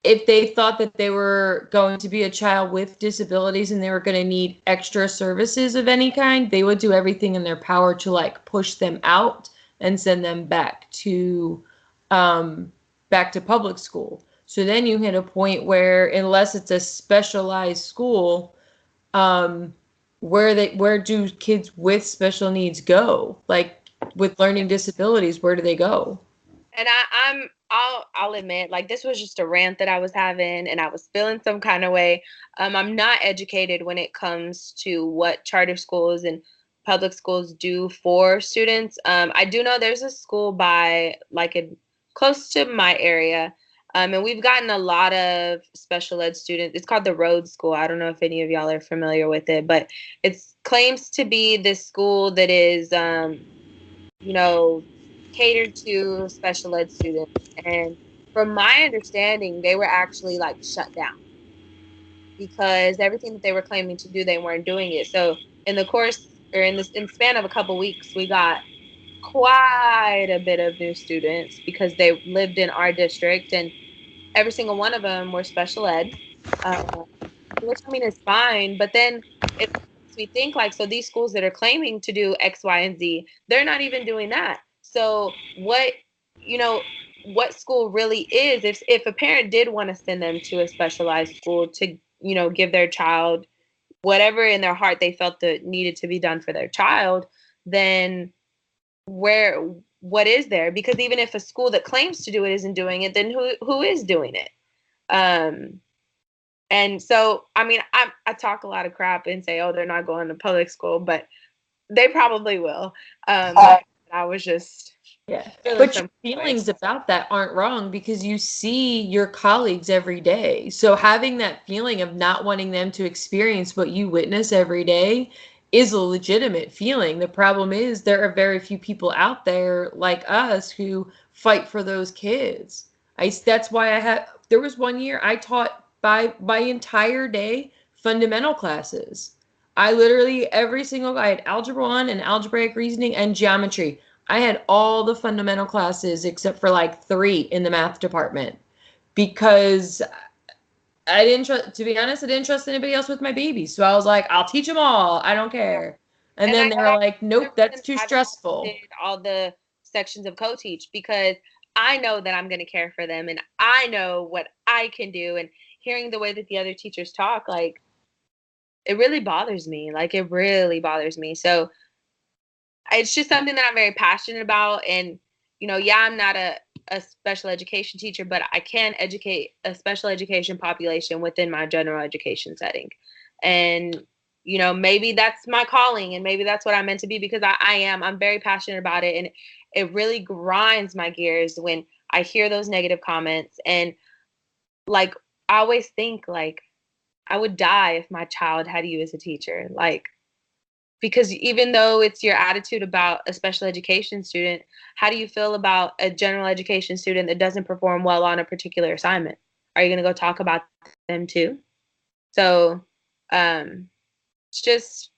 if they thought that they were going to be a child with disabilities and they were going to need extra services of any kind, they would do everything in their power to like push them out and send them back to public school. So then you hit a point where, unless it's a specialized school, where do kids with special needs go? Like with learning disabilities, where do they go? And I'll admit, like, this was just a rant that I was having, and I was feeling some kind of way. I'm not educated when it comes to what charter schools and public schools do for students. I do know there's a school by close to my area, and we've gotten a lot of special ed students. It's called the Rhodes School. I don't know if any of y'all are familiar with it, but it claims to be this school that is, catered to special ed students. And from my understanding, they were actually like shut down because everything that they were claiming to do, they weren't doing it. So in the course, or in the span of a couple weeks, we got quite a bit of new students because they lived in our district, and every single one of them were special ed, which I mean is fine. But then it makes me think, like, so these schools that are claiming to do X, Y, and Z, they're not even doing that. So what school really is, if a parent did want to send them to a specialized school to, give their child whatever in their heart they felt that needed to be done for their child, then what is there? Because even if a school that claims to do it isn't doing it, then who is doing it? And so, I mean, I talk a lot of crap and say, oh, they're not going to public school, but they probably will. I was just, but your feelings about that aren't wrong, because you see your colleagues every day. So having that feeling of not wanting them to experience what you witness every day is a legitimate feeling. The problem is there are very few people out there like us who fight for those kids. That's why there was one year I taught by entire day fundamental classes. I literally I had algebra 1 and algebraic reasoning and geometry. I had all the fundamental classes except for like 3 in the math department, because I didn't trust anybody else with my babies. So I was like, I'll teach them all. I don't care. And then they were like, nope, that's too stressful. Did all the sections of co-teach because I know that I'm going to care for them, and I know what I can do. And hearing the way that the other teachers talk, like, it really bothers me. Like, it really bothers me. So it's just something that I'm very passionate about. And, I'm not a special education teacher, but I can educate a special education population within my general education setting. And, you know, maybe that's my calling and maybe that's what I'm meant to be, because I'm very passionate about it. And it really grinds my gears when I hear those negative comments. And like, I always think like I would die if my child had you as a teacher. Like, because even though it's your attitude about a special education student, how do you feel about a general education student that doesn't perform well on a particular assignment? Are you going to go talk about them too? So it's just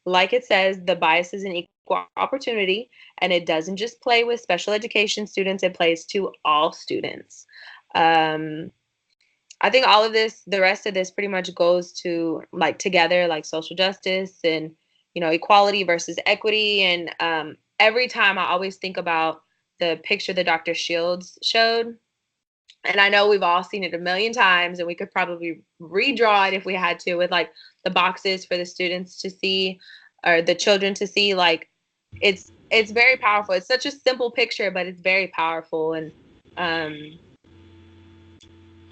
like it says, the bias is an equal opportunity, and it doesn't just play with special education students, it plays to all students. I think all of this, the rest of this pretty much goes to like together, like social justice and, you know, equality versus equity. And every time I always think about the picture that Dr. Shields showed. And I know we've all seen it a million times, and we could probably redraw it if we had to, with like the boxes for the students to see or the children to see. Like it's very powerful. It's such a simple picture, but it's very powerful. And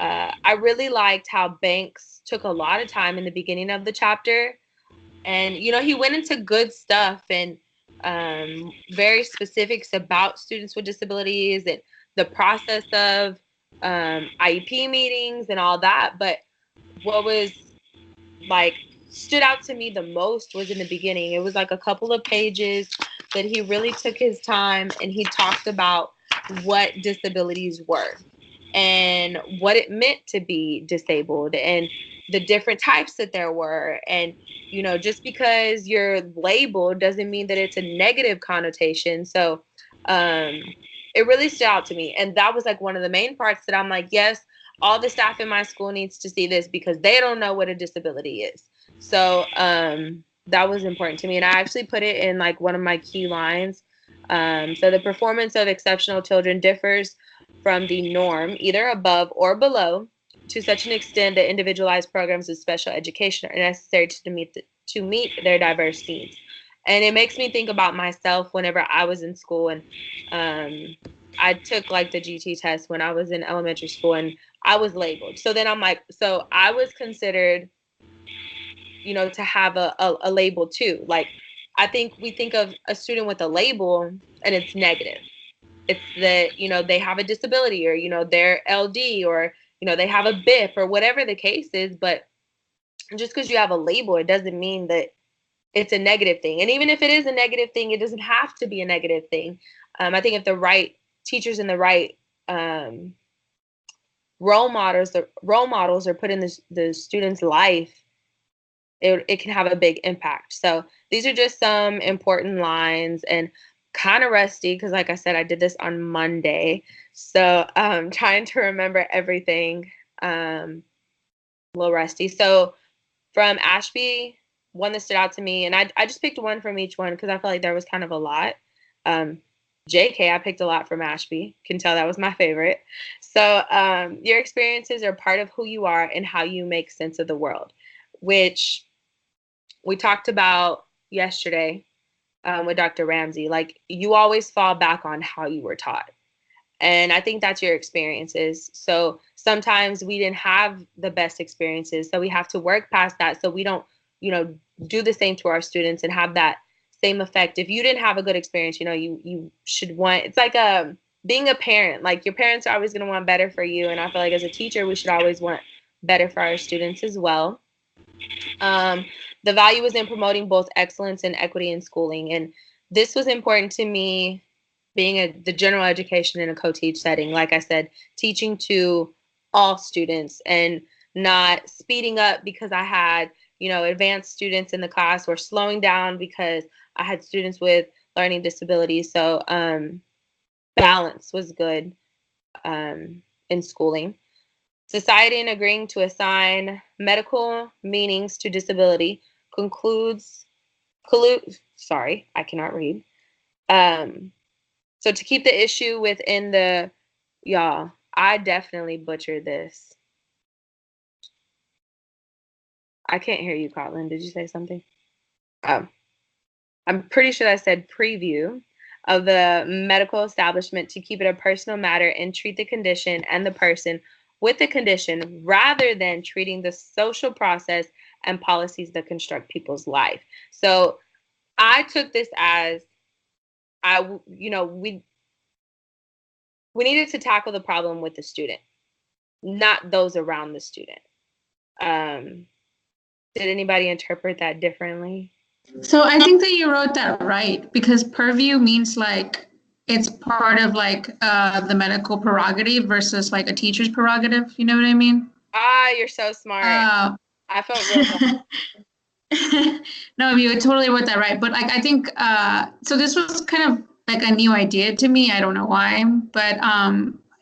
I really liked how Banks took a lot of time in the beginning of the chapter. And, you know, he went into good stuff and very specifics about students with disabilities and the process of IEP meetings and all that. But what was like stood out to me the most was in the beginning. It was like a couple of pages that he really took his time and he talked about what disabilities were and what it meant to be disabled and the different types that there were. And, you know, just because you're labeled doesn't mean that it's a negative connotation. So it really stood out to me. And that was like one of the main parts that I'm like, yes, all the staff in my school needs to see this because they don't know what a disability is. So that was important to me. And I actually put it in like one of my key lines. So the performance of exceptional children differs from the norm, either above or below, to such an extent that individualized programs of special education are necessary to meet their diverse needs. And it makes me think about myself whenever I was in school, and I took like the GT test when I was in elementary school, and I was labeled. So then I'm like, so I was considered, you know, to have a label too. Like, I think we think of a student with a label and it's negative. It's that, you know, they have a disability, or, you know, they're LD, or, you know, they have a BIP, or whatever the case is. But just because you have a label, it doesn't mean that it's a negative thing. And even if it is a negative thing, it doesn't have to be a negative thing. I think if the right teachers and the right role models are put in the student's life, it can have a big impact. So these are just some important lines, and kind of rusty because, like I said, I did this on Monday. So trying to remember everything, a little rusty. So from Ashby, one that stood out to me, and I just picked one from each one because I felt like there was kind of a lot. JK, I picked a lot from Ashby. Can tell that was my favorite. So your experiences are part of who you are and how you make sense of the world, which we talked about yesterday with Dr. Ramsey. Like, you always fall back on how you were taught. And I think that's your experiences. So sometimes we didn't have the best experiences. So we have to work past that so we don't, you know, do the same to our students and have that same effect. If you didn't have a good experience, you know, you should want, it's like being a parent. Like, your parents are always going to want better for you. And I feel like as a teacher, we should always want better for our students as well. The value was in promoting both excellence and equity in schooling. And this was important to me, being the general education in a co-teach setting. Like I said, teaching to all students and not speeding up because I had, you know, advanced students in the class, or slowing down because I had students with learning disabilities. So balance was good in schooling. Society, in agreeing to assign medical meanings to disability, sorry, I cannot read. So to keep the issue within the, y'all, I definitely butchered this. I can't hear you, Cotlin. Did you say something? I'm pretty sure I said preview. of the medical establishment to keep it a personal matter and treat the condition and the person with the condition rather than treating the social process and policies that construct people's life. So I took this as we needed to tackle the problem with the student, not those around the student. Did anybody interpret that differently? So I think that you wrote that right, because purview means like it's part of like the medical prerogative versus like a teacher's prerogative. You know what I mean? Ah, you're so smart. I felt real bad. No, you totally wrote that right. But like I think so this was kind of like a new idea to me. I don't know why. But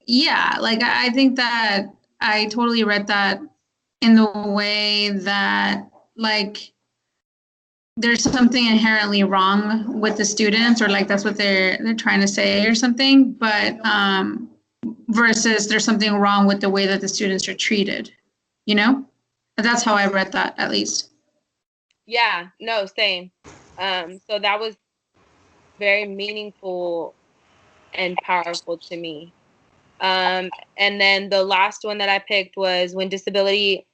yeah, like I think that I totally read that in the way that like there's something inherently wrong with the students, or like that's what they're trying to say or something, but versus there's something wrong with the way that the students are treated, you know? That's how I read that, at least. Yeah, no, same. So that was very meaningful and powerful to me. And then the last one that I picked was when disability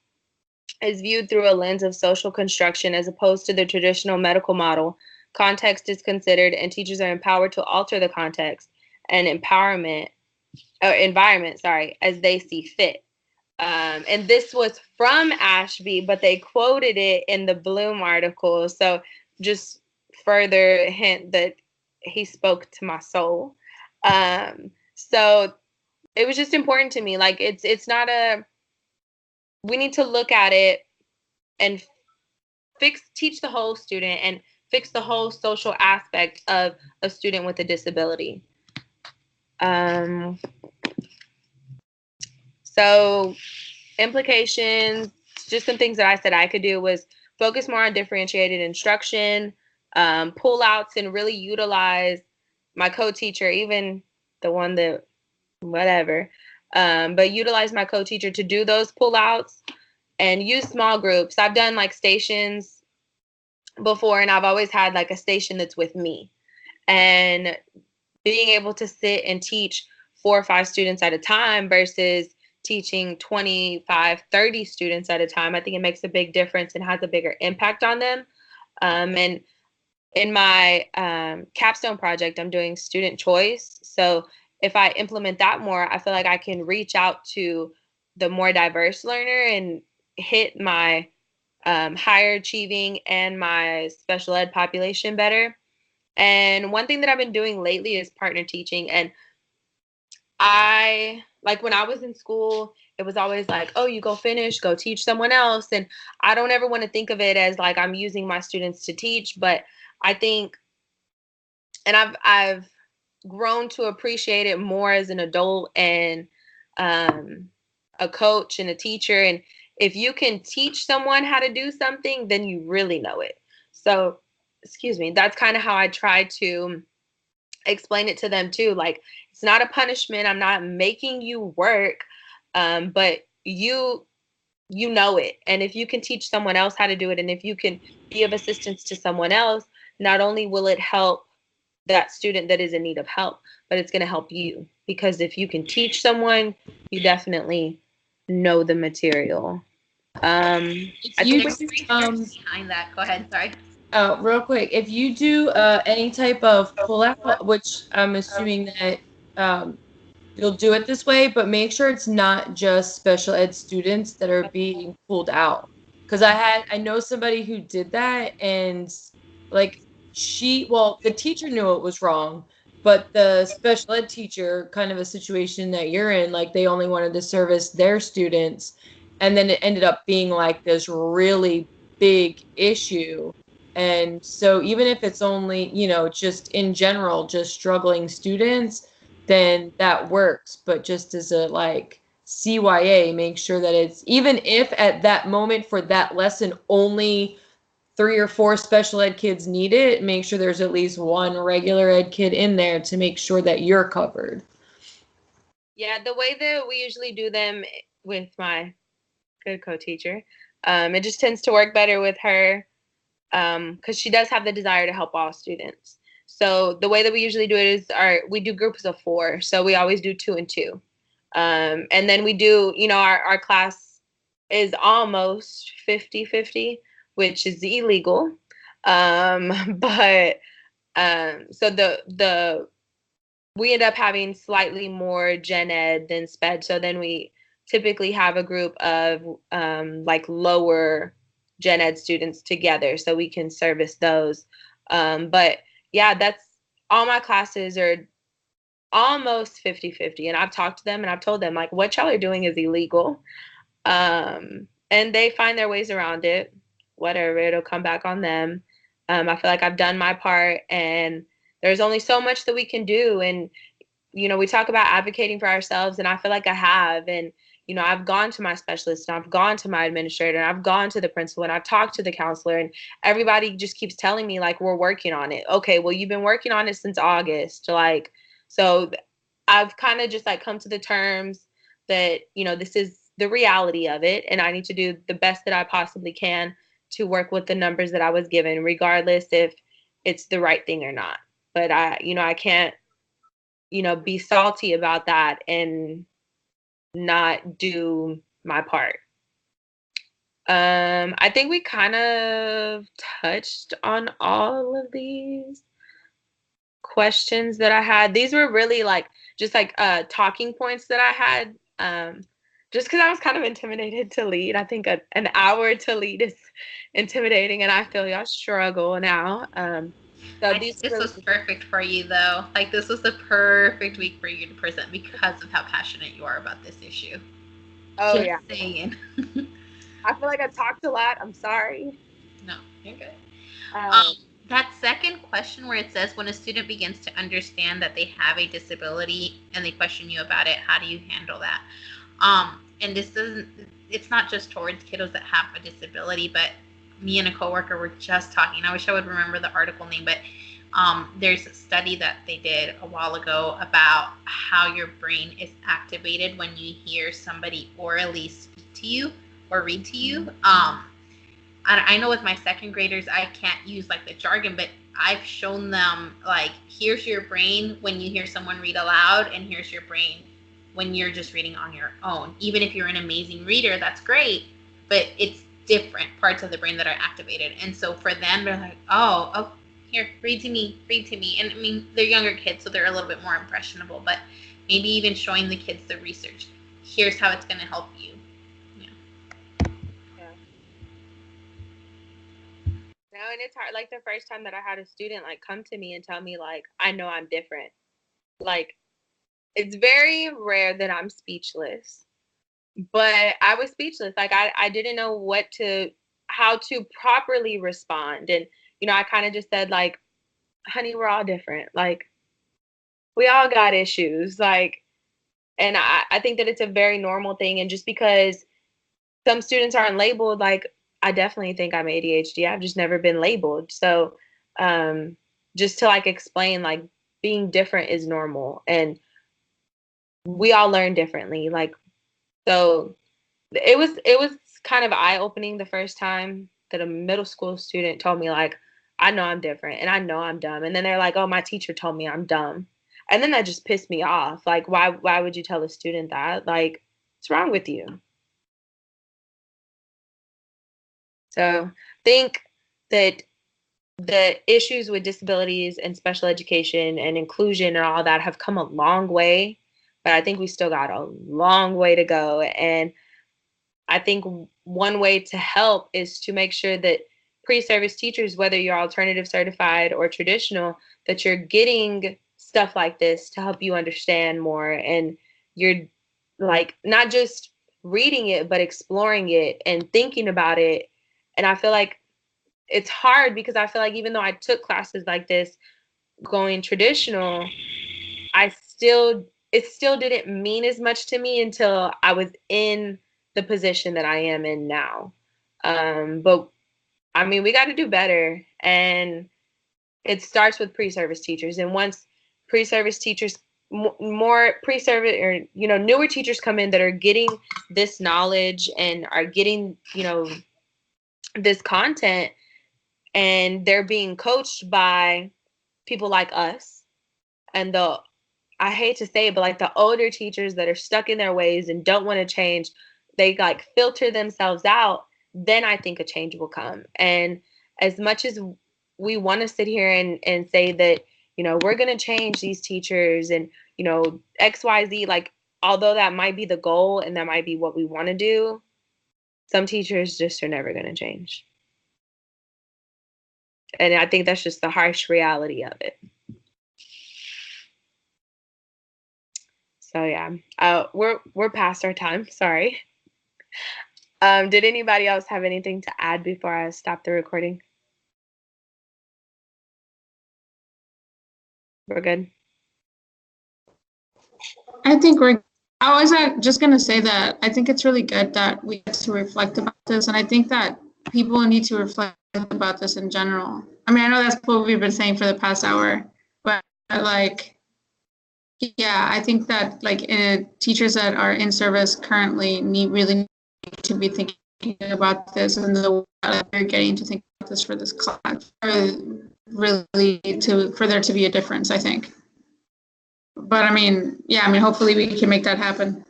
is viewed through a lens of social construction as opposed to the traditional medical model. Context is considered, and teachers are empowered to alter the context and environment, as they see fit. And this was from Ashby, but they quoted it in the Bloom article. So just further hint that he spoke to my soul. So it was just important to me. Like it's not we need to look at it and teach the whole student and fix the whole social aspect of a student with a disability. So implications, just some things that I said I could do was focus more on differentiated instruction, pull outs, and really utilize my co-teacher, even the one that whatever, but utilize my co-teacher to do those pull outs and use small groups. I've done like stations before, and I've always had like a station that's with me, and being able to sit and teach 4 or 5 students at a time versus teaching 25, 30 students at a time, I think it makes a big difference and has a bigger impact on them. And in my capstone project, I'm doing student choice. So if I implement that more, I feel like I can reach out to the more diverse learner and hit my higher achieving and my special ed population better. And one thing that I've been doing lately is partner teaching. And I, like when I was in school, it was always like, oh, you go finish, go teach someone else. And I don't ever want to think of it as like I'm using my students to teach, but I think, and I've grown to appreciate it more as an adult and a coach and a teacher. And if you can teach someone how to do something, then you really know it. So, excuse me, that's kind of how I try to explain it to them too. Like, it's not a punishment. I'm not making you work, but you know it. And if you can teach someone else how to do it, and if you can be of assistance to someone else, not only will it help that student that is in need of help, but it's going to help you, because if you can teach someone, you definitely know the material. If I you think behind that, go ahead. Sorry. real quick, if you do any type of pull-out, which I'm assuming that you'll do it this way, but make sure it's not just special ed students that are being pulled out. Because I know somebody who did that, and like the teacher knew it was wrong, but the special ed teacher, kind of a situation that you're in, like they only wanted to service their students, and then it ended up being like this really big issue. And so even if it's only, just in general, just struggling students, then that works. But just as a like CYA, make sure that it's, even if at that moment for that lesson only 3 or 4 special ed kids need it, make sure there's at least 1 regular ed kid in there to make sure that you're covered. Yeah, the way that we usually do them with my good co-teacher, it just tends to work better with her, because she does have the desire to help all students. So the way that we usually do it is we do groups of 4. So we always do 2 and 2. And then we do, our class is almost 50-50, which is illegal. But so we end up having slightly more gen ed than sped. So then we typically have a group of like lower gen ed students together so we can service those. But yeah, that's all my classes are almost 50-50. And I've talked to them and I've told them like what y'all are doing is illegal. And they find their ways around it. Whatever, it'll come back on them. I feel like I've done my part, and there's only so much that we can do. And we talk about advocating for ourselves, and I feel like I have. And I've gone to my specialist, and I've gone to my administrator, and I've gone to the principal, and I've talked to the counselor, and everybody just keeps telling me like we're working on it. Okay, well, you've been working on it since August. Like, so I've kind of just like come to the terms that this is the reality of it, and I need to do the best that I possibly can to work with the numbers that I was given, regardless if it's the right thing or not. But I can't be salty about that and not do my part. I think we kind of touched on all of these questions that I had. These were really like just like talking points that I had. Just because I was kind of intimidated to lead. I think an hour to lead is intimidating, and I feel y'all struggle now. So I think this was perfect for you, though. Like, this was the perfect week for you to present because of how passionate you are about this issue. Oh, Just yeah. saying. I feel like I talked a lot. I'm sorry. No, you're good. That second question where it says when a student begins to understand that they have a disability and they question you about it, how do you handle that? And it's not just towards kiddos that have a disability, but me and a coworker were just talking. I wish I would remember the article name, but there's a study that they did a while ago about how your brain is activated when you hear somebody orally speak to you or read to you. I know with my second graders, I can't use like the jargon, but I've shown them like, here's your brain when you hear someone read aloud, and here's your brain when you're just reading on your own. Even if you're an amazing reader, that's great, but it's different parts of the brain that are activated. And so for them, they're like, oh, here, read to me. And I mean, they're younger kids, so they're a little bit more impressionable, but maybe even showing the kids the research. Here's how it's going to help you. No, and it's hard. Like the first time that I had a student like come to me and tell me like, I know I'm different. Like, it's very rare that I'm speechless, but I was speechless. Like I didn't know how to properly respond. And, I kind of just said like, honey, we're all different. Like, we all got issues. Like, and I think that it's a very normal thing. And just because some students aren't labeled, like, I definitely think I'm ADHD. I've just never been labeled. So just to like explain, like, being different is normal, and we all learn differently. Like, so it was kind of eye-opening the first time that a middle school student told me like, I know I'm different and I know I'm dumb. And then they're like, oh, my teacher told me I'm dumb. And then that just pissed me off. Like, why would you tell a student that? Like, what's wrong with you? So I think that the issues with disabilities and special education and inclusion and all that have come a long way, but I think we still got a long way to go. And I think one way to help is to make sure that pre-service teachers, whether you're alternative certified or traditional, that you're getting stuff like this to help you understand more, and you're like not just reading it, but exploring it and thinking about it. And I feel like it's hard because I feel like even though I took classes like this going traditional, it still didn't mean as much to me until I was in the position that I am in now. But I mean, we got to do better, and it starts with pre-service teachers. And once pre-service teachers, more pre-service or newer teachers come in that are getting this knowledge and are getting this content, and they're being coached by people like us and I hate to say it, but like the older teachers that are stuck in their ways and don't want to change, they like filter themselves out, then I think a change will come. And as much as we want to sit here and say that, we're going to change these teachers and, XYZ, like, although that might be the goal and that might be what we want to do, some teachers just are never going to change. And I think that's just the harsh reality of it. So yeah, we're past our time. Sorry. Did anybody else have anything to add before I stop the recording? We're good. I think I was just going to say that I think it's really good that we get to reflect about this. And I think that people need to reflect about this in general. I mean, I know that's what we've been saying for the past hour, but like, yeah, I think that like teachers that are in service currently really need to be thinking about this and the way that they're getting to think about this for this class, really for there to be a difference, I think. But I mean, yeah, hopefully we can make that happen.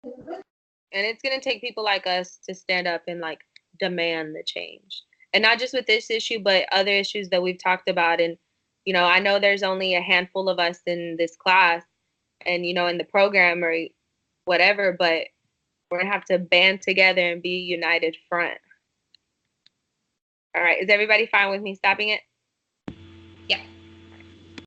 And it's going to take people like us to stand up and like demand the change. And not just with this issue, but other issues that we've talked about. And, I know there's only a handful of us in this class and, in the program or whatever, but we're going to have to band together and be a united front. All right. Is everybody fine with me stopping it?